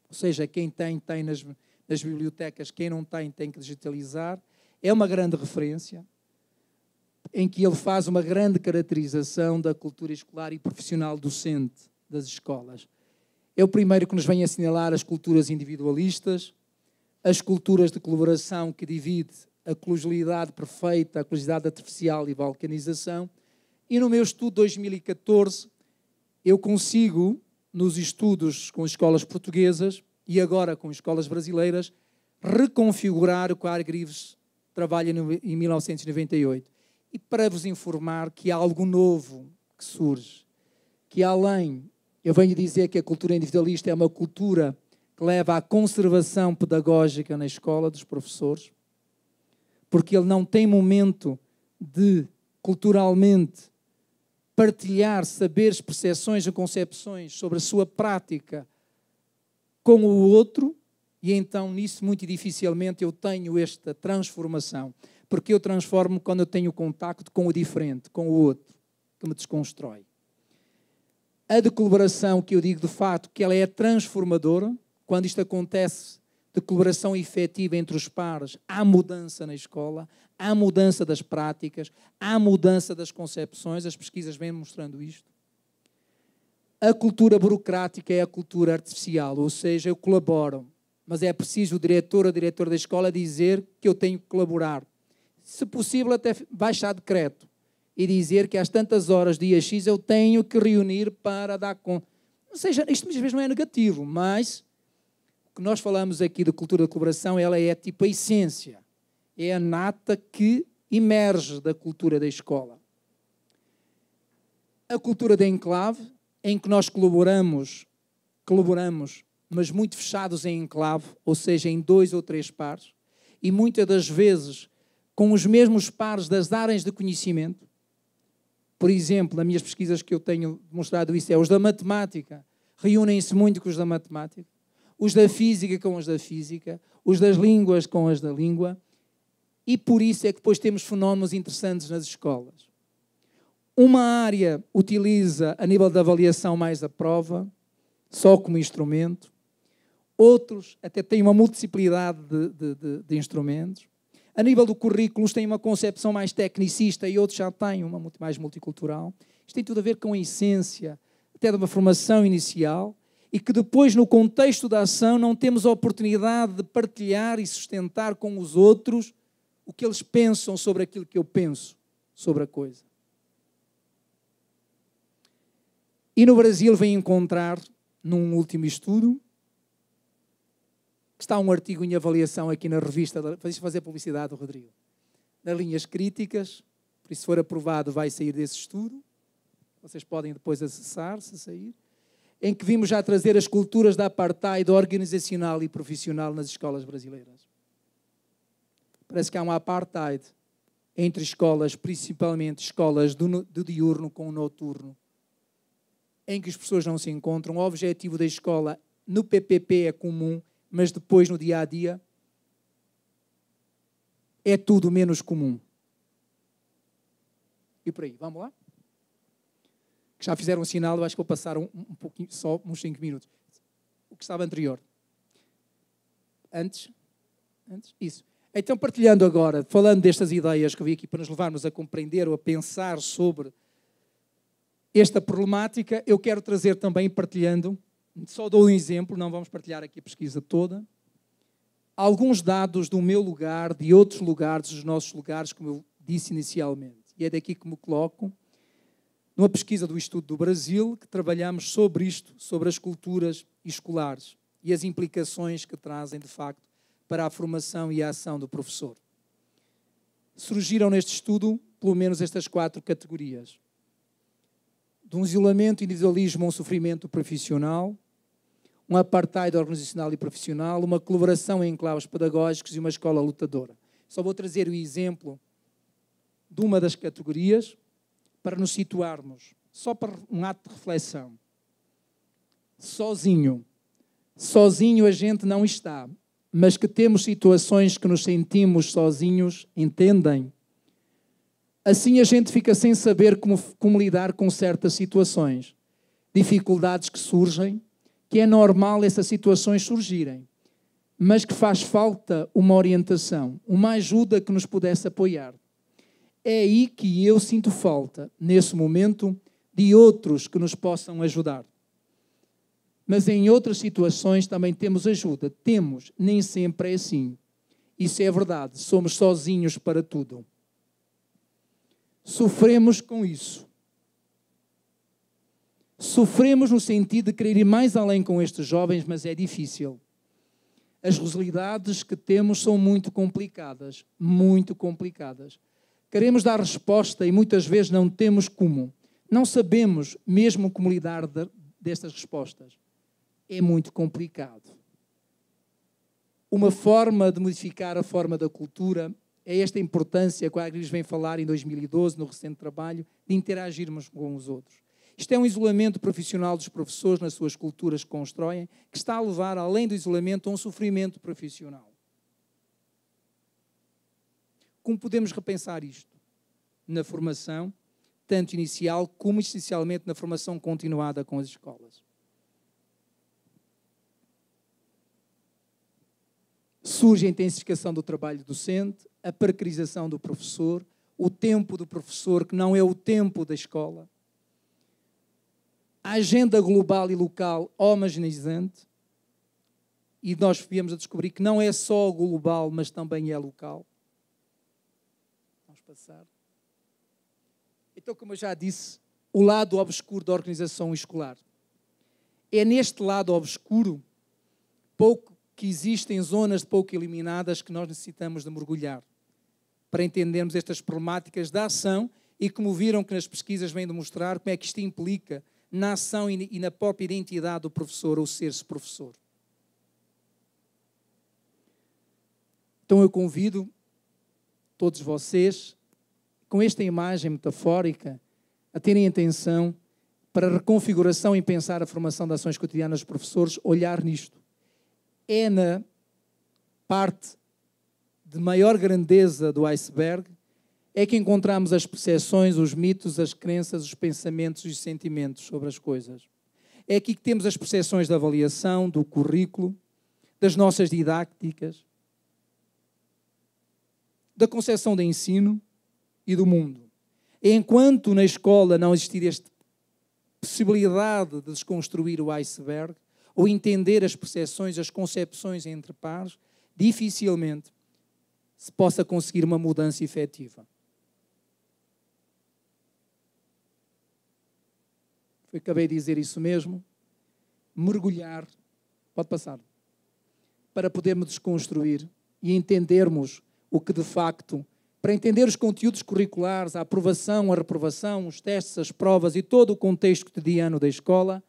ou seja, quem tem nas bibliotecas, quem não tem que digitalizar. É uma grande referência, em que ele faz uma grande caracterização da cultura escolar e profissional docente das escolas. É o primeiro que nos vem assinalar as culturas individualistas, as culturas de colaboração que divide a colegialidade perfeita, a colegialidade artificial e balcanização. E no meu estudo de 2014, eu consigo, nos estudos com escolas portuguesas e agora com escolas brasileiras, reconfigurar o que Hargreaves trabalha em 1998. E para vos informar que há algo novo que surge, que além, eu venho dizer que a cultura individualista é uma cultura que leva à conservação pedagógica na escola dos professores, porque ele não tem momento de, culturalmente, partilhar saberes, percepções e concepções sobre a sua prática com o outro, e então nisso muito dificilmente eu tenho esta transformação, porque eu transformo quando eu tenho contacto com o diferente, com o outro, que me desconstrói. A de colaboração, que eu digo de fato que ela é transformadora, quando isto acontece de colaboração efetiva entre os pares, há mudança na escola, há mudança das práticas, há mudança das concepções, as pesquisas vêm mostrando isto. A cultura burocrática é a cultura artificial, ou seja, eu colaboro, mas é preciso o diretor ou a diretora da escola dizer que eu tenho que colaborar. Se possível, até baixar decreto e dizer que às tantas horas, dia X, eu tenho que reunir para dar conta. Ou seja, isto muitas vezes não é negativo, mas o que nós falamos aqui de cultura de colaboração, ela é tipo a essência, é a nata que emerge da cultura da escola. A cultura da enclave, em que nós colaboramos, mas muito fechados em enclave, ou seja, em 2 ou 3 pares, e muitas das vezes com os mesmos pares das áreas de conhecimento. Por exemplo, nas minhas pesquisas que eu tenho mostrado isso, os da matemática reúnem-se muito com os da matemática, os da física com os da física, os das línguas com as da língua, e por isso é que depois temos fenómenos interessantes nas escolas. Uma área utiliza, a nível da avaliação, mais a prova, só como instrumento. Outros até têm uma multiplicidade de instrumentos. A nível do currículo, têm uma concepção mais tecnicista e outros já têm uma mais multicultural. Isto tem tudo a ver com a essência, até de uma formação inicial, e que depois, no contexto da ação, não temos a oportunidade de partilhar e sustentar com os outros o que eles pensam sobre aquilo que eu penso sobre a coisa. E no Brasil vem encontrar, num último estudo, que está um artigo em avaliação aqui na revista, deixa fazer publicidade, Rodrigo, nas linhas críticas, por isso, se for aprovado, vai sair desse estudo, vocês podem depois acessar, se sair, em que vimos já trazer as culturas da apartheid organizacional e profissional nas escolas brasileiras. Parece que há um apartheid entre escolas, principalmente escolas do diurno com o noturno, em que as pessoas não se encontram. O objetivo da escola no PPP é comum, mas depois no dia-a-dia é tudo menos comum. E por aí, vamos lá? Que já fizeram um sinal, eu acho que vou passar um pouquinho, só uns 5 minutos. O que estava anterior. Antes? Isso. Então, partilhando agora, falando destas ideias que eu vi aqui para nos levarmos a compreender ou a pensar sobre esta problemática, eu quero trazer também, partilhando, só dou um exemplo, não vamos partilhar aqui a pesquisa toda, alguns dados do meu lugar, de outros lugares, dos nossos lugares, como eu disse inicialmente. E é daqui que me coloco, numa pesquisa do Estudo do Brasil, que trabalhamos sobre isto, sobre as culturas escolares e as implicações que trazem, de facto, para a formação e a ação do professor. Surgiram neste estudo, pelo menos, estas 4 categorias. De um isolamento, individualismo, um sofrimento profissional, um apartheid organizacional e profissional, uma colaboração em enclaves pedagógicos e uma escola lutadora. Só vou trazer o exemplo de uma das categorias para nos situarmos, só para um ato de reflexão. Sozinho a gente não está, mas que temos situações que nos sentimos sozinhos, entendem? Assim a gente fica sem saber como lidar com certas situações, dificuldades que surgem, que é normal essas situações surgirem, mas que faz falta uma orientação, uma ajuda que nos pudesse apoiar. É aí que eu sinto falta, nesse momento, de outros que nos possam ajudar. Mas em outras situações também temos ajuda. Temos, nem sempre é assim. Isso é verdade, somos sozinhos para tudo. Sofremos com isso. Sofremos no sentido de querer ir mais além com estes jovens, mas é difícil. As realidades que temos são muito complicadas, muito complicadas. Queremos dar resposta e muitas vezes não temos como. Não sabemos mesmo como lidar destas respostas. É muito complicado. Uma forma de modificar a forma da cultura é esta importância que a Agris vem falar em 2012, no recente trabalho, de interagirmos com os outros. Isto é um isolamento profissional dos professores nas suas culturas que constroem, que está a levar, além do isolamento, a um sofrimento profissional. Como podemos repensar isto? Na formação, tanto inicial como essencialmente na formação continuada com as escolas. Surge a intensificação do trabalho docente, a precarização do professor, o tempo do professor que não é o tempo da escola, a agenda global e local homogeneizante, e nós viemos a descobrir que não é só global, mas também é local. Vamos passar. Então, como eu já disse, o lado obscuro da organização escolar. É neste lado obscuro, que existem zonas pouco eliminadas que nós necessitamos de mergulhar para entendermos estas problemáticas da ação e, como viram que nas pesquisas vêm demonstrar, como é que isto implica na ação e na própria identidade do professor ou ser-se professor. Então eu convido todos vocês, com esta imagem metafórica, a terem atenção para a reconfiguração e pensar a formação de ações cotidianas dos professores, olhar nisto. É na parte de maior grandeza do iceberg, é que encontramos as percepções, os mitos, as crenças, os pensamentos e os sentimentos sobre as coisas. É aqui que temos as percepções da avaliação, do currículo, das nossas didáticas, da concepção de ensino e do mundo. Enquanto na escola não existir esta possibilidade de desconstruir o iceberg, ou entender as percepções, as concepções entre pares, dificilmente se possa conseguir uma mudança efetiva. Eu acabei de dizer isso mesmo. Mergulhar, pode passar, para podermos desconstruir e entendermos o que de facto, para entender os conteúdos curriculares, a aprovação, a reprovação, os testes, as provas e todo o contexto cotidiano da escola,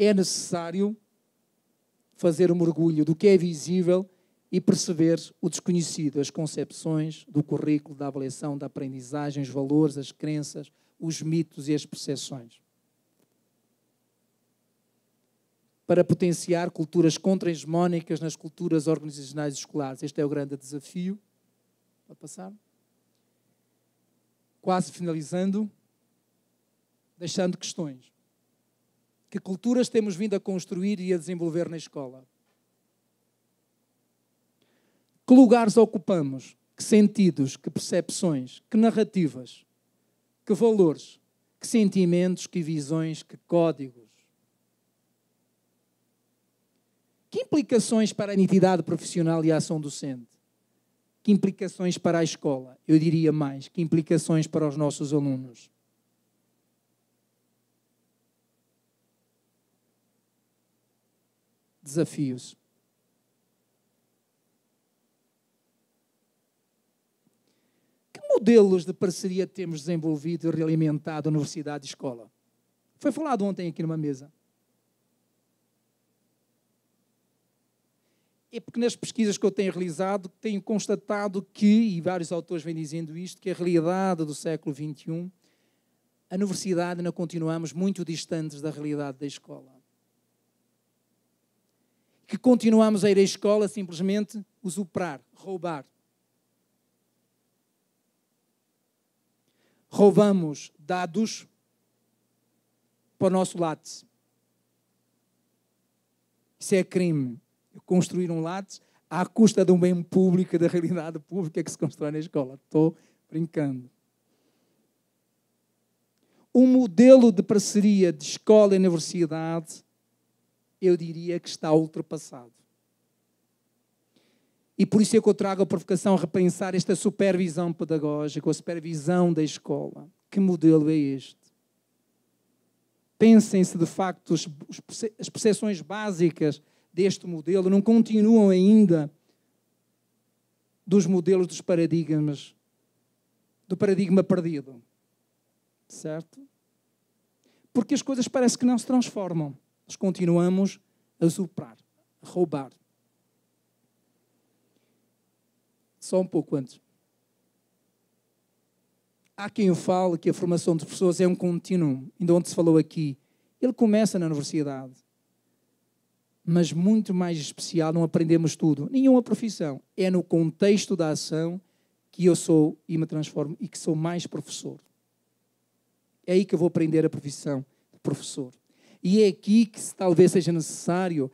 é necessário fazer um mergulho do que é visível e perceber o desconhecido, as concepções do currículo, da avaliação, da aprendizagem, os valores, as crenças, os mitos e as percepções. Para potenciar culturas contra-hegemónicas nas culturas organizacionais escolares. Este é o grande desafio. Pode passar? Quase finalizando, deixando questões. Que culturas temos vindo a construir e a desenvolver na escola? Que lugares ocupamos? Que sentidos? Que percepções? Que narrativas? Que valores? Que sentimentos? Que visões? Que códigos? Que implicações para a identidade profissional e a ação docente? Que implicações para a escola? Eu diria mais, que implicações para os nossos alunos? Desafios. Que modelos de parceria temos desenvolvido e realimentado a universidade e escola? Foi falado ontem aqui numa mesa. É porque nas pesquisas que eu tenho realizado, tenho constatado que, e vários autores vêm dizendo isto, que a realidade do século XXI, a universidade ainda continuamos muito distantes da realidade da escola. Que continuamos a ir à escola simplesmente usufruir, roubar. Roubamos dados para o nosso látice. Isso é crime. Construir um látice à custa de um bem público, da realidade pública que se constrói na escola. Estou brincando. O modelo de parceria de escola e universidade, eu diria que está ultrapassado. E por isso é que eu trago a provocação a repensar esta supervisão pedagógica, a supervisão da escola. Que modelo é este? Pensem se de facto as percepções básicas deste modelo não continuam ainda dos modelos dos paradigmas, do paradigma perdido. Certo? Porque as coisas parece que não se transformam. Nós continuamos a usurpar, a roubar. Só um pouco antes. Há quem fale que a formação de pessoas é um contínuo, ainda onde se falou aqui. Ele começa na universidade. Mas muito mais especial, não aprendemos tudo. Nenhuma profissão. É no contexto da ação que eu sou e me transformo e que sou mais professor. É aí que eu vou aprender a profissão de professor. E é aqui que talvez seja necessário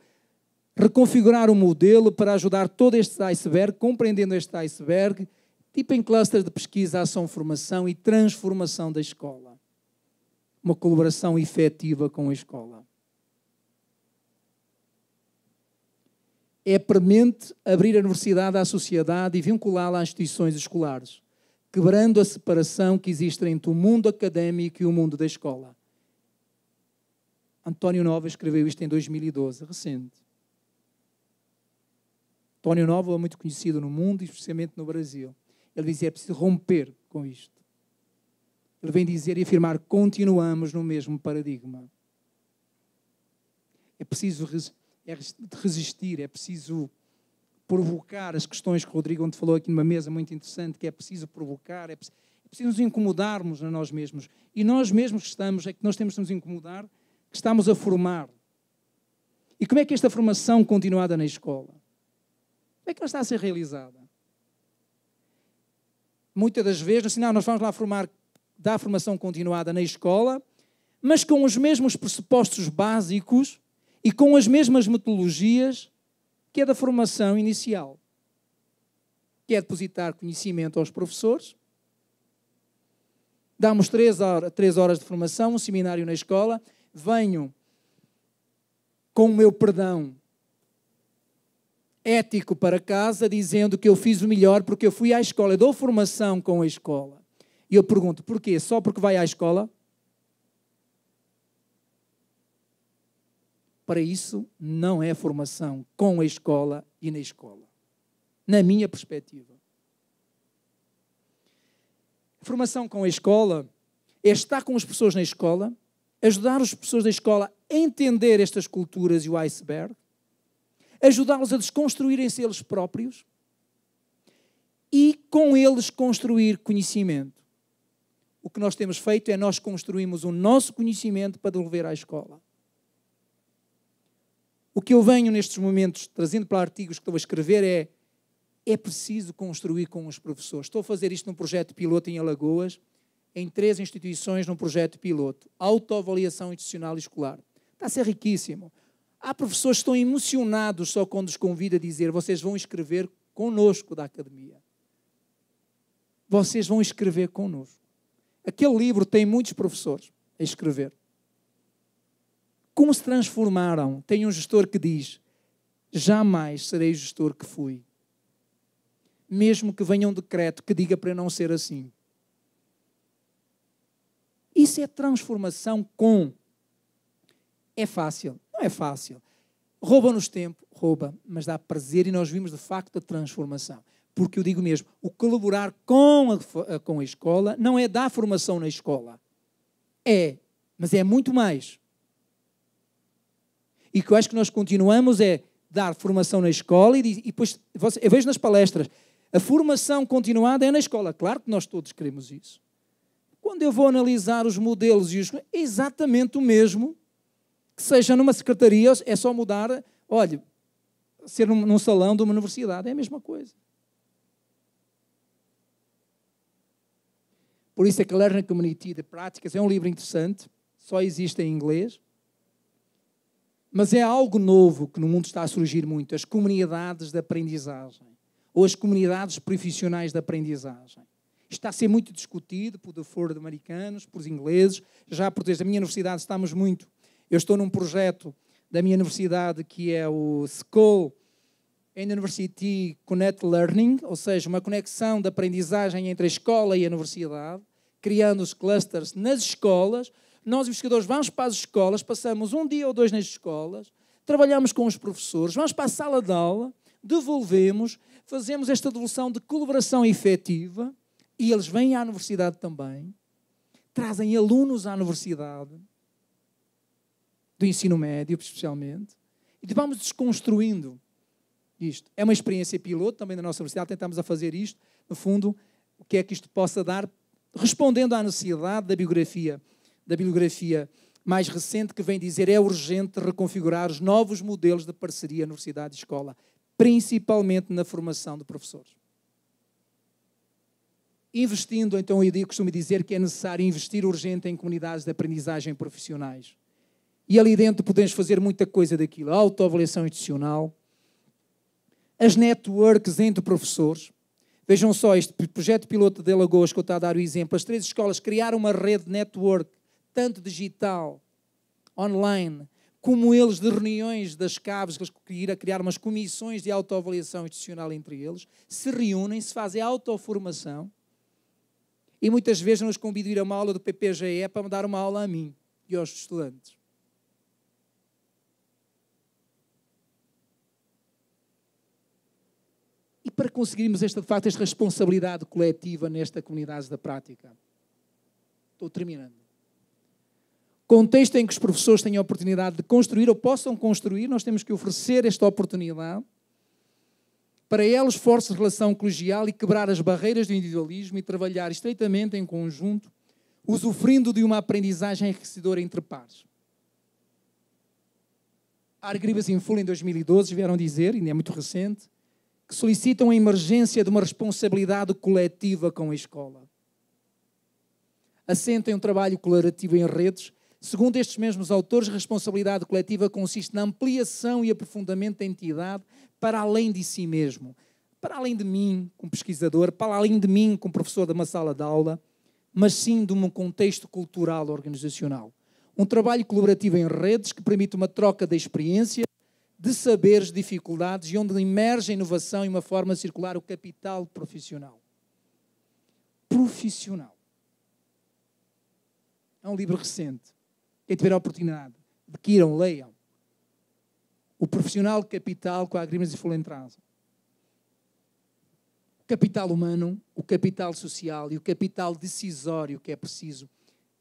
reconfigurar o modelo para ajudar todo este iceberg, compreendendo este iceberg, tipo em clusters de pesquisa, ação, formação e transformação da escola. Uma colaboração efetiva com a escola. É premente abrir a universidade à sociedade e vinculá-la às instituições escolares, quebrando a separação que existe entre o mundo académico e o mundo da escola. António Nova escreveu isto em 2012, recente. António Nova é muito conhecido no mundo, especialmente no Brasil. Ele dizia, é preciso romper com isto. Ele vem dizer e afirmar, continuamos no mesmo paradigma. É preciso resistir, é preciso provocar as questões que o Rodrigo ontem falou aqui numa mesa muito interessante, que é preciso provocar, é preciso nos incomodarmos a nós mesmos. E nós mesmos que estamos, é que nós temos de nos incomodar, que estamos a formar. E como é que esta formação continuada na escola? Como é que ela está a ser realizada? Muitas das vezes, assim, nós vamos lá dar a formação continuada na escola, mas com os mesmos pressupostos básicos e com as mesmas metodologias que é da formação inicial, que é depositar conhecimento aos professores. Damos 3 horas de formação, um seminário na escola, venho com o meu perdão ético para casa, dizendo que eu fiz o melhor porque eu fui à escola, eu dou formação com a escola. E eu pergunto, porquê? Só porque vai à escola? Para isso, não é formação com a escola e na escola. Na minha perspectiva. Formação com a escola é estar com as pessoas na escola, ajudar as pessoas da escola a entender estas culturas e o iceberg, ajudá-los a desconstruírem-se eles próprios e com eles construir conhecimento. O que nós temos feito é nós construímos o nosso conhecimento para devolver à escola. O que eu venho nestes momentos, trazendo para artigos que estou a escrever, é preciso construir com os professores. Estou a fazer isto num projeto piloto em Alagoas, em 3 instituições num projeto piloto. Autoavaliação institucional e escolar. Está a ser riquíssimo. Há professores que estão emocionados só quando os convido a dizer: vocês vão escrever connosco da academia. Vocês vão escrever connosco. Aquele livro tem muitos professores a escrever. Como se transformaram? Tem um gestor que diz: jamais serei o gestor que fui. Mesmo que venha um decreto que diga para não ser assim. Isso é transformação com. É fácil? Não é fácil. Rouba-nos tempo? Rouba, mas dá prazer e nós vimos de facto a transformação. Porque eu digo mesmo, o colaborar com a escola não é dar formação na escola. Mas é muito mais. E o que eu acho que nós continuamos é dar formação na escola e depois, eu vejo nas palestras, a formação continuada é na escola. Claro que nós todos queremos isso. Quando eu vou analisar os modelos, é exatamente o mesmo, que seja numa secretaria, é só mudar, olha, ser num salão de uma universidade, é a mesma coisa. Por isso é que Learning Community de Práticas é um livro interessante, só existe em inglês, mas é algo novo que no mundo está a surgir muito, as comunidades de aprendizagem, ou as comunidades profissionais de aprendizagem. Está a ser muito discutido por Ford americanos, por ingleses, já por desde a minha universidade estamos muito. Eu estou num projeto da minha universidade que é o School and University Connect Learning, ou seja, uma conexão de aprendizagem entre a escola e a universidade, criando os clusters nas escolas. Nós, investigadores, vamos para as escolas, passamos 1 dia ou 2 nas escolas, trabalhamos com os professores, vamos para a sala de aula, devolvemos, fazemos esta devolução de colaboração efetiva e eles vêm à universidade também, trazem alunos à universidade, do ensino médio especialmente, e vamos desconstruindo isto. É uma experiência piloto também da nossa universidade, tentamos a fazer isto, no fundo, o que é que isto possa dar, respondendo à necessidade da bibliografia mais recente que vem dizer é urgente reconfigurar os novos modelos de parceria universidade e escola, principalmente na formação de professores. Investindo, então, eu costumo dizer que é necessário investir urgente em comunidades de aprendizagem profissionais. E ali dentro podemos fazer muita coisa daquilo. A autoavaliação institucional, as networks entre professores. Vejam só, este projeto piloto de Alagoas, que eu estou a dar o exemplo, as 3 escolas criaram uma rede de network, tanto digital, online, como eles de reuniões das CAVs, que eles criaram umas comissões de autoavaliação institucional entre eles, se reúnem, se fazem autoformação, e muitas vezes nos convido a ir a uma aula do PPGE para me dar uma aula a mim e aos estudantes. E para conseguirmos de facto, esta responsabilidade coletiva nesta comunidade da prática. Estou terminando. Contexto em que os professores têm a oportunidade de construir ou possam construir, nós temos que oferecer esta oportunidade para eles, força de relação colegial e quebrar as barreiras do individualismo e trabalhar estreitamente em conjunto, usufruindo de uma aprendizagem enriquecedora entre pares. A Hargreaves e Fuller, em 2012, vieram dizer, e é muito recente, que solicitam a emergência de uma responsabilidade coletiva com a escola. Assentem um trabalho colaborativo em redes. Segundo estes mesmos autores, a responsabilidade coletiva consiste na ampliação e aprofundamento da entidade para além de si mesmo, para além de mim, como pesquisador, para além de mim, como professor de uma sala de aula, mas sim de um contexto cultural organizacional. Um trabalho colaborativo em redes que permite uma troca de experiência, de saberes, dificuldades e onde emerge a inovação e uma forma de circular o capital profissional. Profissional. É um livro recente. Quem tiver a oportunidade, adquiram, leiam. O profissional capital com a Hargreaves e Fuller trazem. O capital humano, o capital social e o capital decisório que é preciso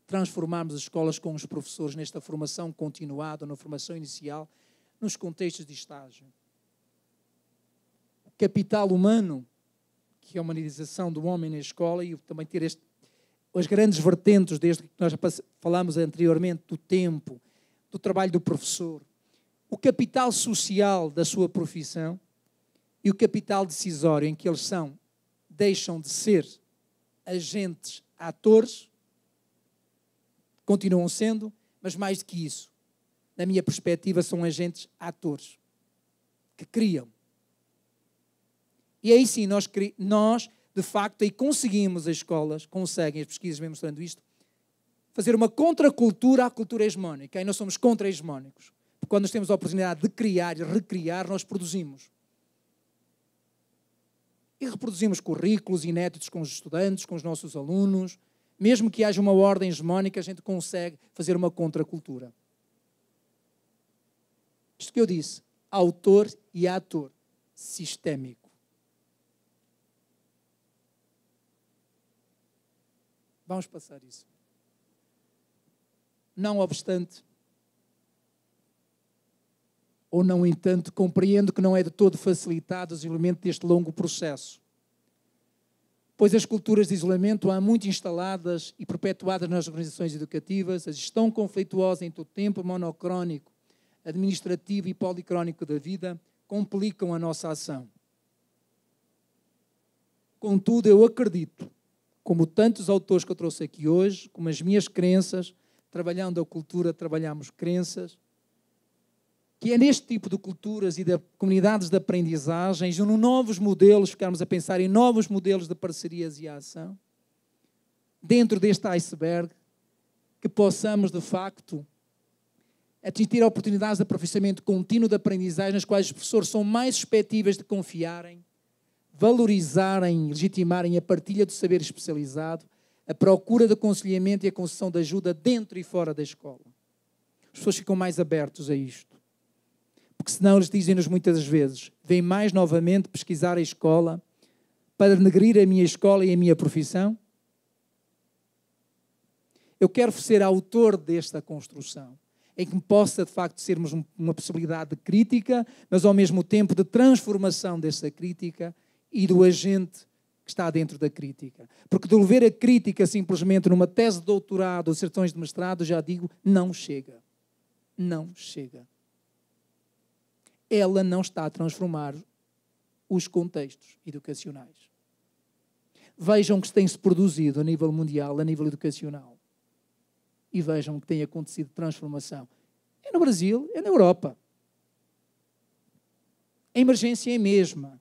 transformarmos as escolas com os professores nesta formação continuada, na formação inicial, nos contextos de estágio. capital humano, que é a humanização do homem na escola, e também ter as grandes vertentes, desde que nós falamos anteriormente, do tempo, do trabalho do professor, o capital social da sua profissão e o capital decisório, em que eles deixam de ser agentes, atores, continuam sendo, mas mais do que isso, na minha perspectiva, são agentes atores, que criam. E aí sim, nós de facto, aí conseguimos, as escolas, conseguem, as pesquisas vêm mostrando isto, fazer uma contracultura à cultura hegemónica. Aí nós somos contra-hegemónicos. Porque quando nós temos a oportunidade de criar e recriar, nós produzimos. E reproduzimos currículos inéditos com os estudantes, com os nossos alunos. Mesmo que haja uma ordem hegemónica, a gente consegue fazer uma contracultura. Isto que eu disse, autor e ator, sistémico. Vamos passar isso. Não obstante, ou não entanto, compreendo que não é de todo facilitado o desenvolvimento deste longo processo, pois as culturas de isolamento há muito instaladas e perpetuadas nas organizações educativas, a gestão conflituosa em todo tempo, monocrónico, administrativo e policrónico da vida, complicam a nossa ação. Contudo, eu acredito, como tantos autores que eu trouxe aqui hoje, como as minhas crenças, trabalhando a cultura, trabalhamos crenças, que é neste tipo de culturas e de comunidades de aprendizagens, no novos modelos, ficarmos a pensar em novos modelos de parcerias e ação, dentro deste iceberg, que possamos, de facto, atingir oportunidades de aperfeiçoamento contínuo de aprendizagem, nas quais os professores são mais suscetíveis de confiarem, valorizarem, legitimarem a partilha do saber especializado, a procura de aconselhamento e a concessão de ajuda dentro e fora da escola. As pessoas ficam mais abertos a isto. Porque senão eles dizem-nos muitas vezes, vêm mais novamente pesquisar a escola para denegrir a minha escola e a minha profissão. Eu quero ser autor desta construção, em que possa, de facto, sermos uma possibilidade de crítica, mas ao mesmo tempo de transformação dessa crítica e do agente que está dentro da crítica. Porque devolver a crítica simplesmente numa tese de doutorado ou dissertações de mestrado, já digo, não chega. Não chega. Ela não está a transformar os contextos educacionais. Vejam o que tem-se produzido a nível mundial, a nível educacional. E vejam o que tem acontecido de transformação. É no Brasil, é na Europa. A emergência é a mesma.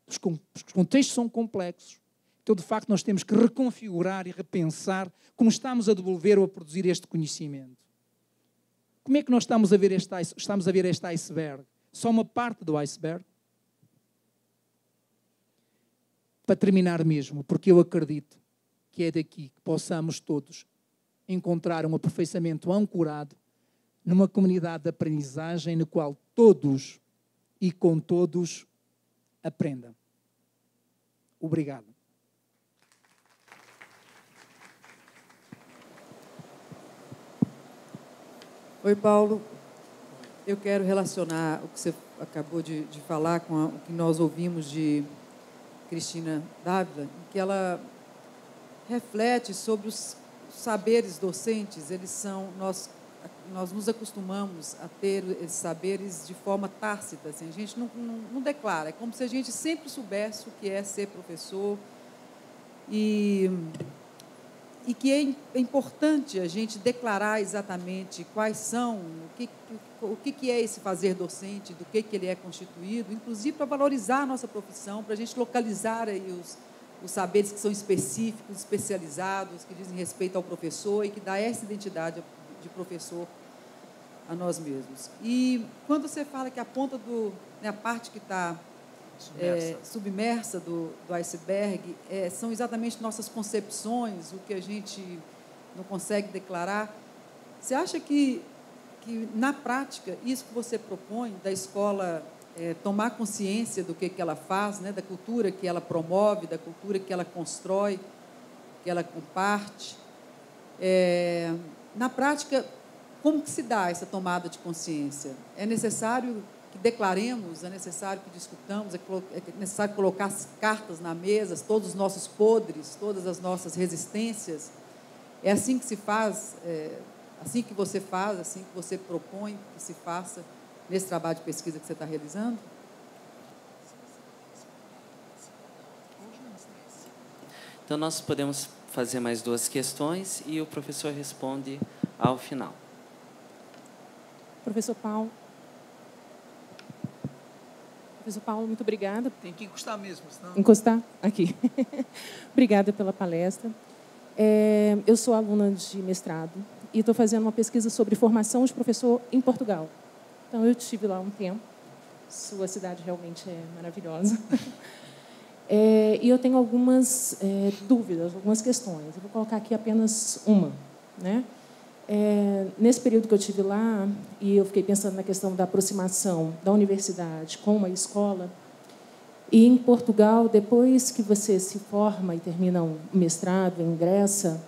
Os contextos são complexos. Então, de facto, nós temos que reconfigurar e repensar como estamos a devolver ou a produzir este conhecimento. Como é que nós estamos a ver este iceberg? Só uma parte do iceberg? Para terminar mesmo, porque eu acredito que é daqui que possamos todos encontrar um aperfeiçoamento ancorado numa comunidade de aprendizagem no qual todos e com todos aprendam. Obrigado. Oi, Paulo. Eu quero relacionar o que você acabou de falar com o que nós ouvimos de Cristina Dávila, que ela reflete sobre os saberes docentes. Nós nos acostumamos a ter esses saberes de forma tácita, assim, a gente não declara, é como se a gente sempre soubesse o que é ser professor e que é importante a gente declarar exatamente quais são, o que é esse fazer docente, do que ele é constituído, inclusive para valorizar a nossa profissão, para a gente localizar aí os saberes que são específicos, especializados, que dizem respeito ao professor e que dá essa identidade de professor a nós mesmos. E quando você fala que a ponta a parte que está submersa do iceberg, são exatamente nossas concepções, o que a gente não consegue declarar, você acha que na prática, isso que você propõe da escola tomar consciência do que ela faz, né, da cultura que ela promove, da cultura que ela constrói, que ela comparte, na prática, como que se dá essa tomada de consciência? É necessário que declaremos, é necessário que discutamos, é necessário colocar as cartas na mesa, todos os nossos podres, todas as nossas resistências. É assim que se faz, assim que você faz, assim que você propõe que se faça nesse trabalho de pesquisa que você está realizando? Então, nós podemos fazer mais 2 questões e o professor responde ao final. Professor Paulo. Professor Paulo, muito obrigada. Tem que encostar mesmo, senão... Encostar? Aqui. Obrigada pela palestra. Eu sou aluna de mestrado e estou fazendo uma pesquisa sobre formação de professor em Portugal. Então, eu estive lá um tempo. Sua cidade realmente é maravilhosa. E eu tenho algumas dúvidas, algumas questões. Eu vou colocar aqui apenas uma, né? Nesse período que eu estive lá, e eu fiquei pensando na questão da aproximação da universidade com uma escola, e em Portugal, depois que você se forma e termina um mestrado, ingressa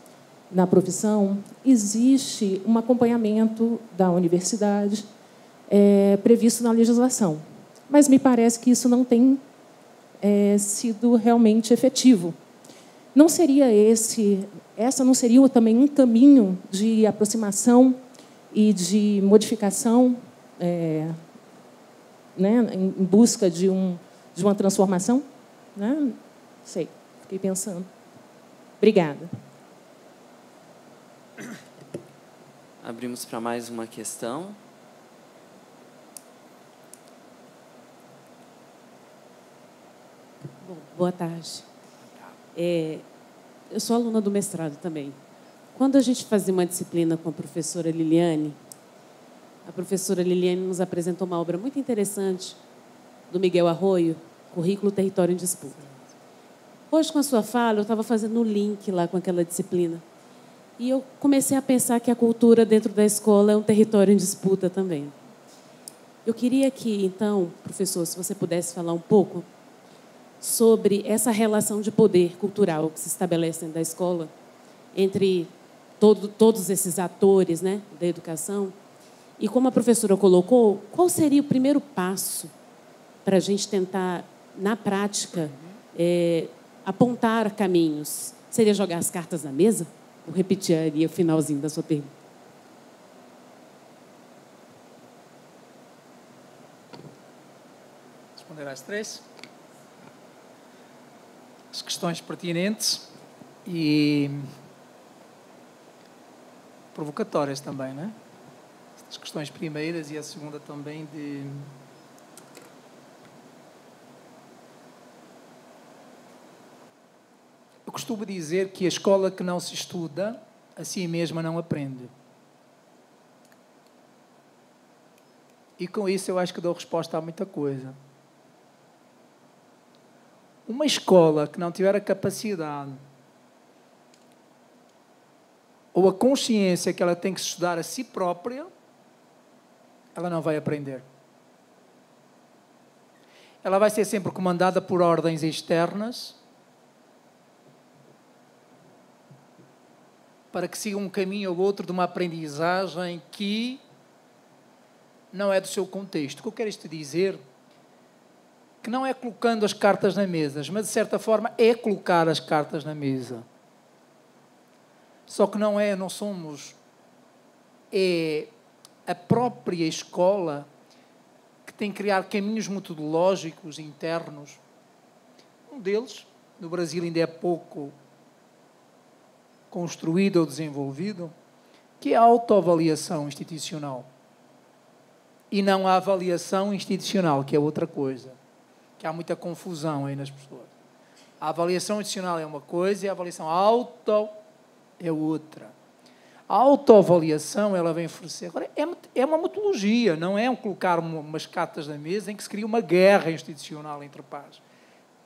na profissão, existe um acompanhamento da universidade previsto na legislação. Mas me parece que isso não tem sido realmente efetivo. Não seria essa não seria também um caminho de aproximação e de modificação, né, em busca de uma transformação? Né? Sei, fiquei pensando. Obrigada. Abrimos para mais uma questão. Bom, boa tarde. Eu sou aluna do mestrado também. Quando a gente fazia uma disciplina com a professora Liliane nos apresentou uma obra muito interessante do Miguel Arroio, Currículo Território em Disputa. Hoje, com a sua fala, eu estava fazendo um link lá com aquela disciplina. E eu comecei a pensar que a cultura dentro da escola é um território em disputa também. Eu queria que, então, professor, se você pudesse falar um pouco sobre essa relação de poder cultural que se estabelece dentro da escola entre todos esses atores, né, da educação. E como a professora colocou, qual seria o primeiro passo para a gente tentar, na prática, apontar caminhos? Seria jogar as cartas na mesa? Eu repetiria o finalzinho da sua pergunta. Responder às 3. As questões pertinentes e provocatórias também, não é? As questões primeiras e a segunda também de... Eu costumo dizer que a escola que não se estuda, a si mesma não aprende. E com isso eu acho que dou resposta a muita coisa. Uma escola que não tiver a capacidade ou a consciência que ela tem que estudar a si própria, ela não vai aprender. Ela vai ser sempre comandada por ordens externas para que siga um caminho ou outro de uma aprendizagem que não é do seu contexto. O que eu quero isto dizer que não é colocando as cartas na mesa, mas de certa forma é colocar as cartas na mesa. Só que não somos, é a própria escola que tem que criar caminhos metodológicos internos. Um deles, no Brasil ainda é pouco construído ou desenvolvido, que é a autoavaliação institucional. E não a avaliação institucional, que é outra coisa. Que há muita confusão aí nas pessoas. A avaliação institucional é uma coisa e a avaliação auto é outra. A autoavaliação, ela vem oferecer... Agora, é uma metodologia, não é colocar umas cartas na mesa em que se cria uma guerra institucional entre pares.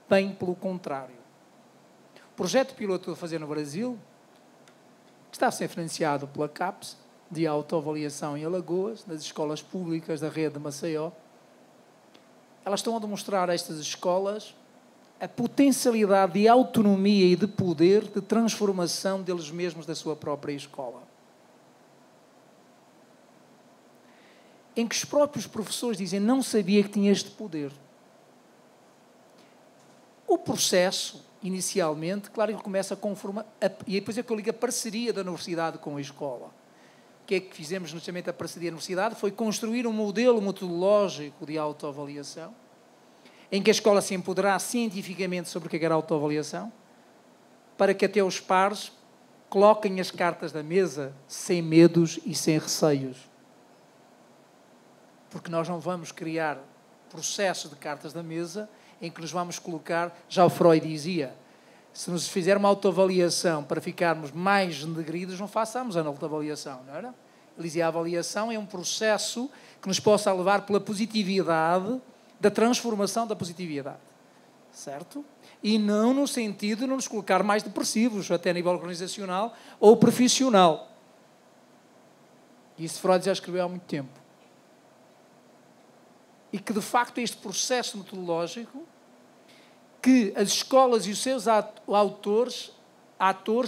Bem pelo contrário. O projeto piloto que eu estou a fazer no Brasil, que está a ser financiado pela CAPES, de autoavaliação em Alagoas, nas escolas públicas da rede de Maceió, elas estão a demonstrar a estas escolas a potencialidade de autonomia e de poder de transformação deles mesmos da sua própria escola. em que os próprios professores dizem não sabia que tinha este poder. O processo, inicialmente, claro, ele começa a conformar, e depois é que eu ligo a parceria da universidade com a escola. O que é que fizemos justamente a parceria da universidade? Foi construir um modelo metodológico de autoavaliação, em que a escola se empoderasse cientificamente sobre o que era autoavaliação, para que até os pares coloquem as cartas da mesa sem medos e sem receios. Porque nós não vamos criar processo de cartas da mesa em que nos vamos colocar, já o Freud dizia, se nos fizer uma autoavaliação para ficarmos mais negridos, não façamos a autoavaliação, não era? Ele dizia, a avaliação é um processo que nos possa levar pela positividade, da transformação da positividade, certo? E não no sentido de nos colocar mais depressivos, até a nível organizacional ou profissional. Isso Freud já escreveu há muito tempo. E que, de facto, este processo metodológico, que as escolas e os seus atores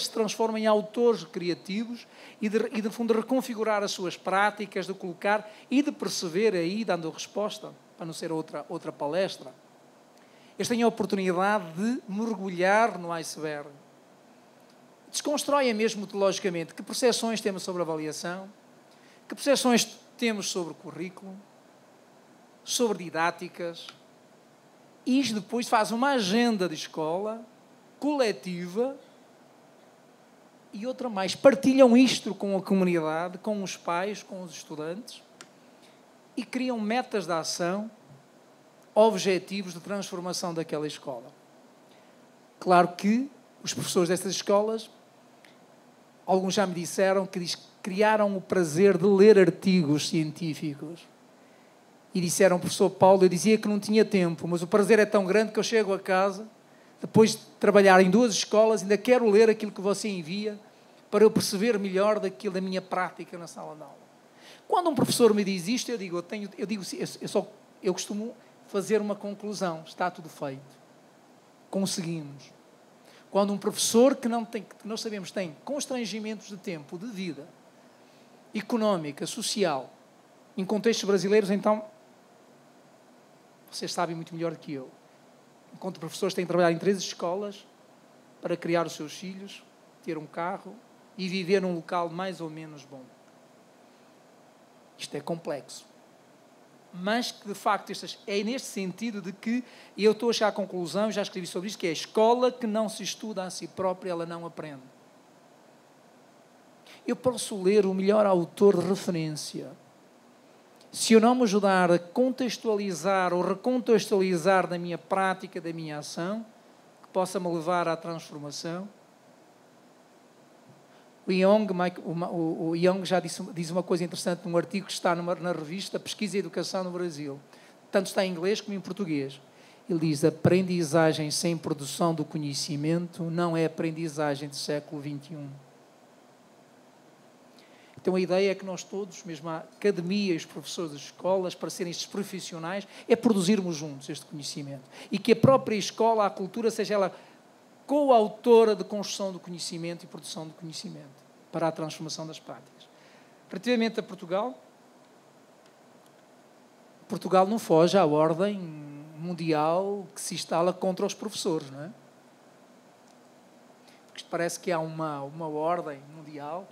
se transformam em autores criativos e, de fundo, reconfigurar as suas práticas, de colocar e de perceber aí, dando resposta, para não ser outra palestra. Eles têm a oportunidade de mergulhar no iceberg. Desconstroem mesmo metodologicamente que percepções temos sobre a avaliação, que percepções temos sobre o currículo, sobre didáticas, e isto depois faz uma agenda de escola coletiva e outra mais. Partilham isto com a comunidade, com os pais, com os estudantes e criam metas de ação, objetivos de transformação daquela escola. Claro que os professores destas escolas, alguns já me disseram que criaram o prazer de ler artigos científicos. E disseram, professor Paulo, eu dizia que não tinha tempo, mas o prazer é tão grande que eu chego a casa, depois de trabalhar em 2 escolas, ainda quero ler aquilo que você envia para eu perceber melhor daquilo da minha prática na sala de aula. Quando um professor me diz isto, eu costumo fazer uma conclusão, está tudo feito. Conseguimos. Quando um professor que nós sabemos tem constrangimentos de tempo, de vida, económica, social, em contextos brasileiros, então, vocês sabem muito melhor do que eu. Enquanto professores têm de trabalhar em 3 escolas para criar os seus filhos, ter um carro e viver num local mais ou menos bom. Isto é complexo. Mas que, de facto, é neste sentido de que, e eu estou a chegar à conclusão, já escrevi sobre isto, que é a escola que não se estuda a si própria, ela não aprende. Eu posso ler o melhor autor de referência. Se eu não me ajudar a contextualizar ou recontextualizar da minha prática, da minha ação, que possa me levar à transformação. O Young já diz uma coisa interessante num artigo que está na revista Pesquisa e Educação no Brasil. Tanto está em inglês como em português. Ele diz, aprendizagem sem produção do conhecimento não é aprendizagem do século XXI. Então a ideia é que nós todos, mesmo a academia e os professores das escolas, para serem estes profissionais, é produzirmos juntos este conhecimento. E que a própria escola, a cultura, seja ela coautora de construção do conhecimento e produção do conhecimento para a transformação das práticas. Relativamente a Portugal, Portugal não foge à ordem mundial que se instala contra os professores, não é? Porque parece que há uma ordem mundial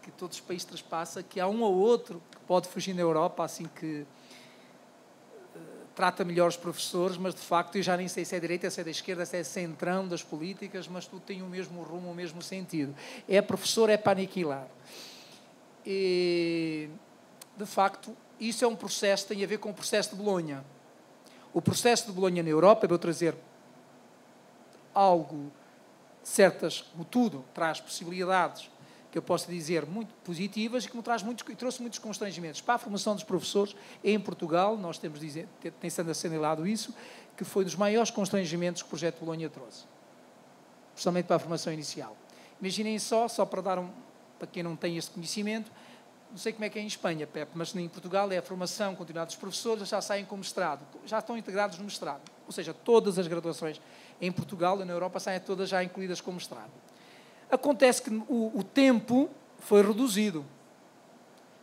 que todos os países transpassam, que há um ou outro que pode fugir na Europa, assim que trata melhor os professores, mas de facto eu já nem sei se é direita, se é da esquerda, se é centrão das políticas, mas tudo tem o mesmo rumo, o mesmo sentido. É professor, é para aniquilar. E, de facto, isso é um processo, tem a ver com o processo de Bolonha. O processo de Bolonha na Europa, eu vou trazer algo, como tudo, traz possibilidades que eu posso dizer muito positivas e que me trouxe muitos constrangimentos para a formação dos professores em Portugal. Nós tem sendo assinalado isso, que foi dos maiores constrangimentos que o projeto Bolonha trouxe, especialmente para a formação inicial. Imaginem só para quem não tem este conhecimento, não sei como é que é em Espanha, Pepe, mas em Portugal é a formação continuada dos professores, já saem com mestrado, já estão integrados no mestrado. Ou seja, todas as graduações em Portugal e na Europa saem todas já incluídas com mestrado. Acontece que o tempo foi reduzido.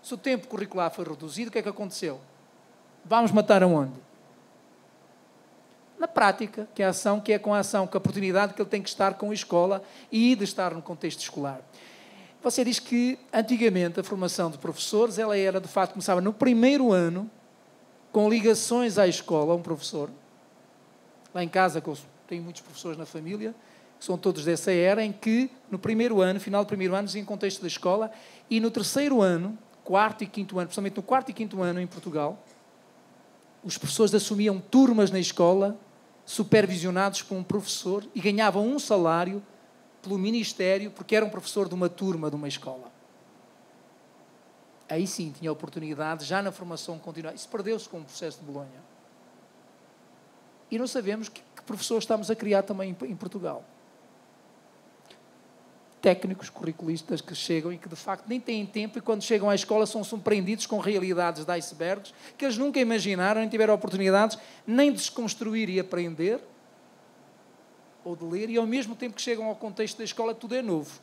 Se o tempo curricular foi reduzido, o que é que aconteceu? Vamos matar aonde? Na prática, que é com a ação, com a oportunidade que ele tem que estar com a escola e de estar no contexto escolar. Você diz que, antigamente, a formação de professores, ela era, de facto, começava no primeiro ano, com ligações à escola, um professor. Lá em casa, que eu tenho muitos professores na família, que são todos dessa era, em que, no primeiro ano, final do primeiro ano, em contexto da escola, e no terceiro ano, quarto e quinto ano, principalmente no quarto e quinto ano em Portugal, os professores assumiam turmas na escola, supervisionados por um professor, e ganhavam um salário pelo Ministério, porque era um professor de uma turma de uma escola. Aí sim tinha oportunidade, já na formação continuada. Isso perdeu-se com o processo de Bolonha. E não sabemos que professores estamos a criar também em Portugal. Técnicos, curriculistas que chegam e que, de facto, nem têm tempo e, quando chegam à escola, são surpreendidos com realidades de icebergs que eles nunca imaginaram, nem tiveram oportunidades nem de desconstruir e aprender, ou de ler, e, ao mesmo tempo que chegam ao contexto da escola, tudo é novo.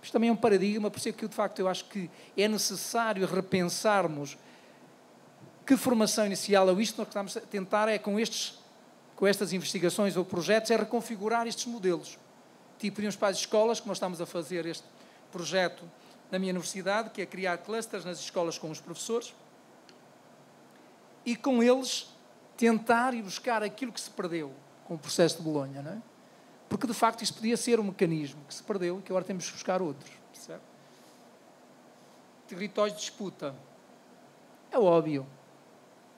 Isto também é um paradigma, por isso é que, de facto, eu acho que é necessário repensarmos que formação inicial ou isto que nós estamos a tentar é, com estas investigações ou projetos, é reconfigurar estes modelos. Tipo, irmos para as escolas, que nós estamos a fazer este projeto na minha universidade, que é criar clusters nas escolas com os professores, e com eles tentar e buscar aquilo que se perdeu com o processo de Bolonha, não é? Porque, de facto, isso podia ser um mecanismo que se perdeu e que agora temos que buscar outros, percebe? Territórios de disputa. É óbvio.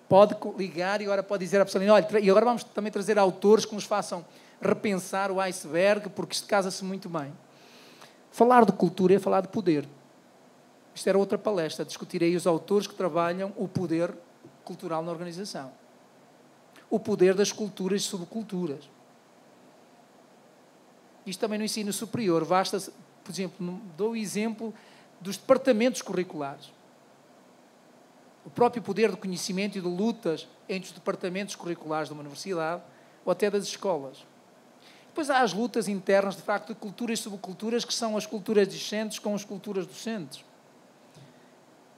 Pode ligar e agora pode dizer à pessoa, olha, e agora vamos também trazer autores que nos façam repensar o iceberg, porque isto casa-se muito bem. Falar de cultura é falar de poder. Isto era outra palestra, discutirei os autores que trabalham o poder cultural na organização. O poder das culturas e subculturas. Isto também no ensino superior. Basta, por exemplo, dou o exemplo dos departamentos curriculares. O próprio poder de conhecimento e de lutas entre os departamentos curriculares de uma universidade ou até das escolas. Depois há as lutas internas, de facto, de culturas e subculturas, que são as culturas discentes com as culturas docentes.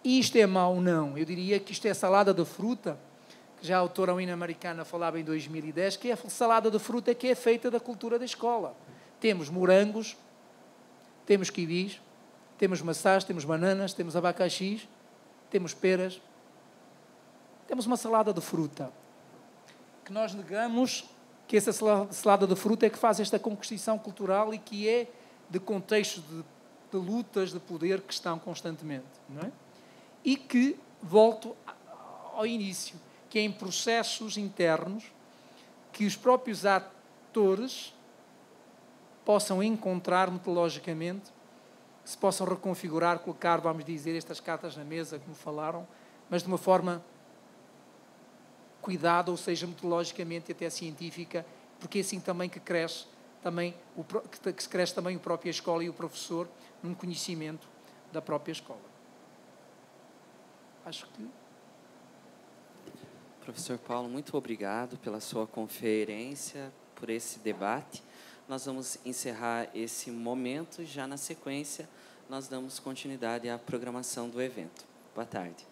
E isto é mau? Não. Eu diria que isto é salada de fruta, que já a autora americana falava em 2010, que é a salada de fruta que é feita da cultura da escola. Temos morangos, temos kiwis, temos maçãs, temos bananas, temos abacaxis, temos peras. Temos uma salada de fruta. Que nós negamos que essa salada de fruta é que faz esta conquisição cultural e que é de contextos de lutas de poder que estão constantemente. Não é? E que, volto ao início, que é em processos internos que os próprios atores possam encontrar metodologicamente, se possam reconfigurar, colocar, vamos dizer, estas cartas na mesa, como falaram, mas de uma forma cuidada, ou seja, metodologicamente e até científica, porque é assim também que cresce também a própria escola e o professor num conhecimento da própria escola. Acho que... Professor Paulo, muito obrigado pela sua conferência, por esse debate. Nós vamos encerrar esse momento, já na sequência nós damos continuidade à programação do evento. Boa tarde.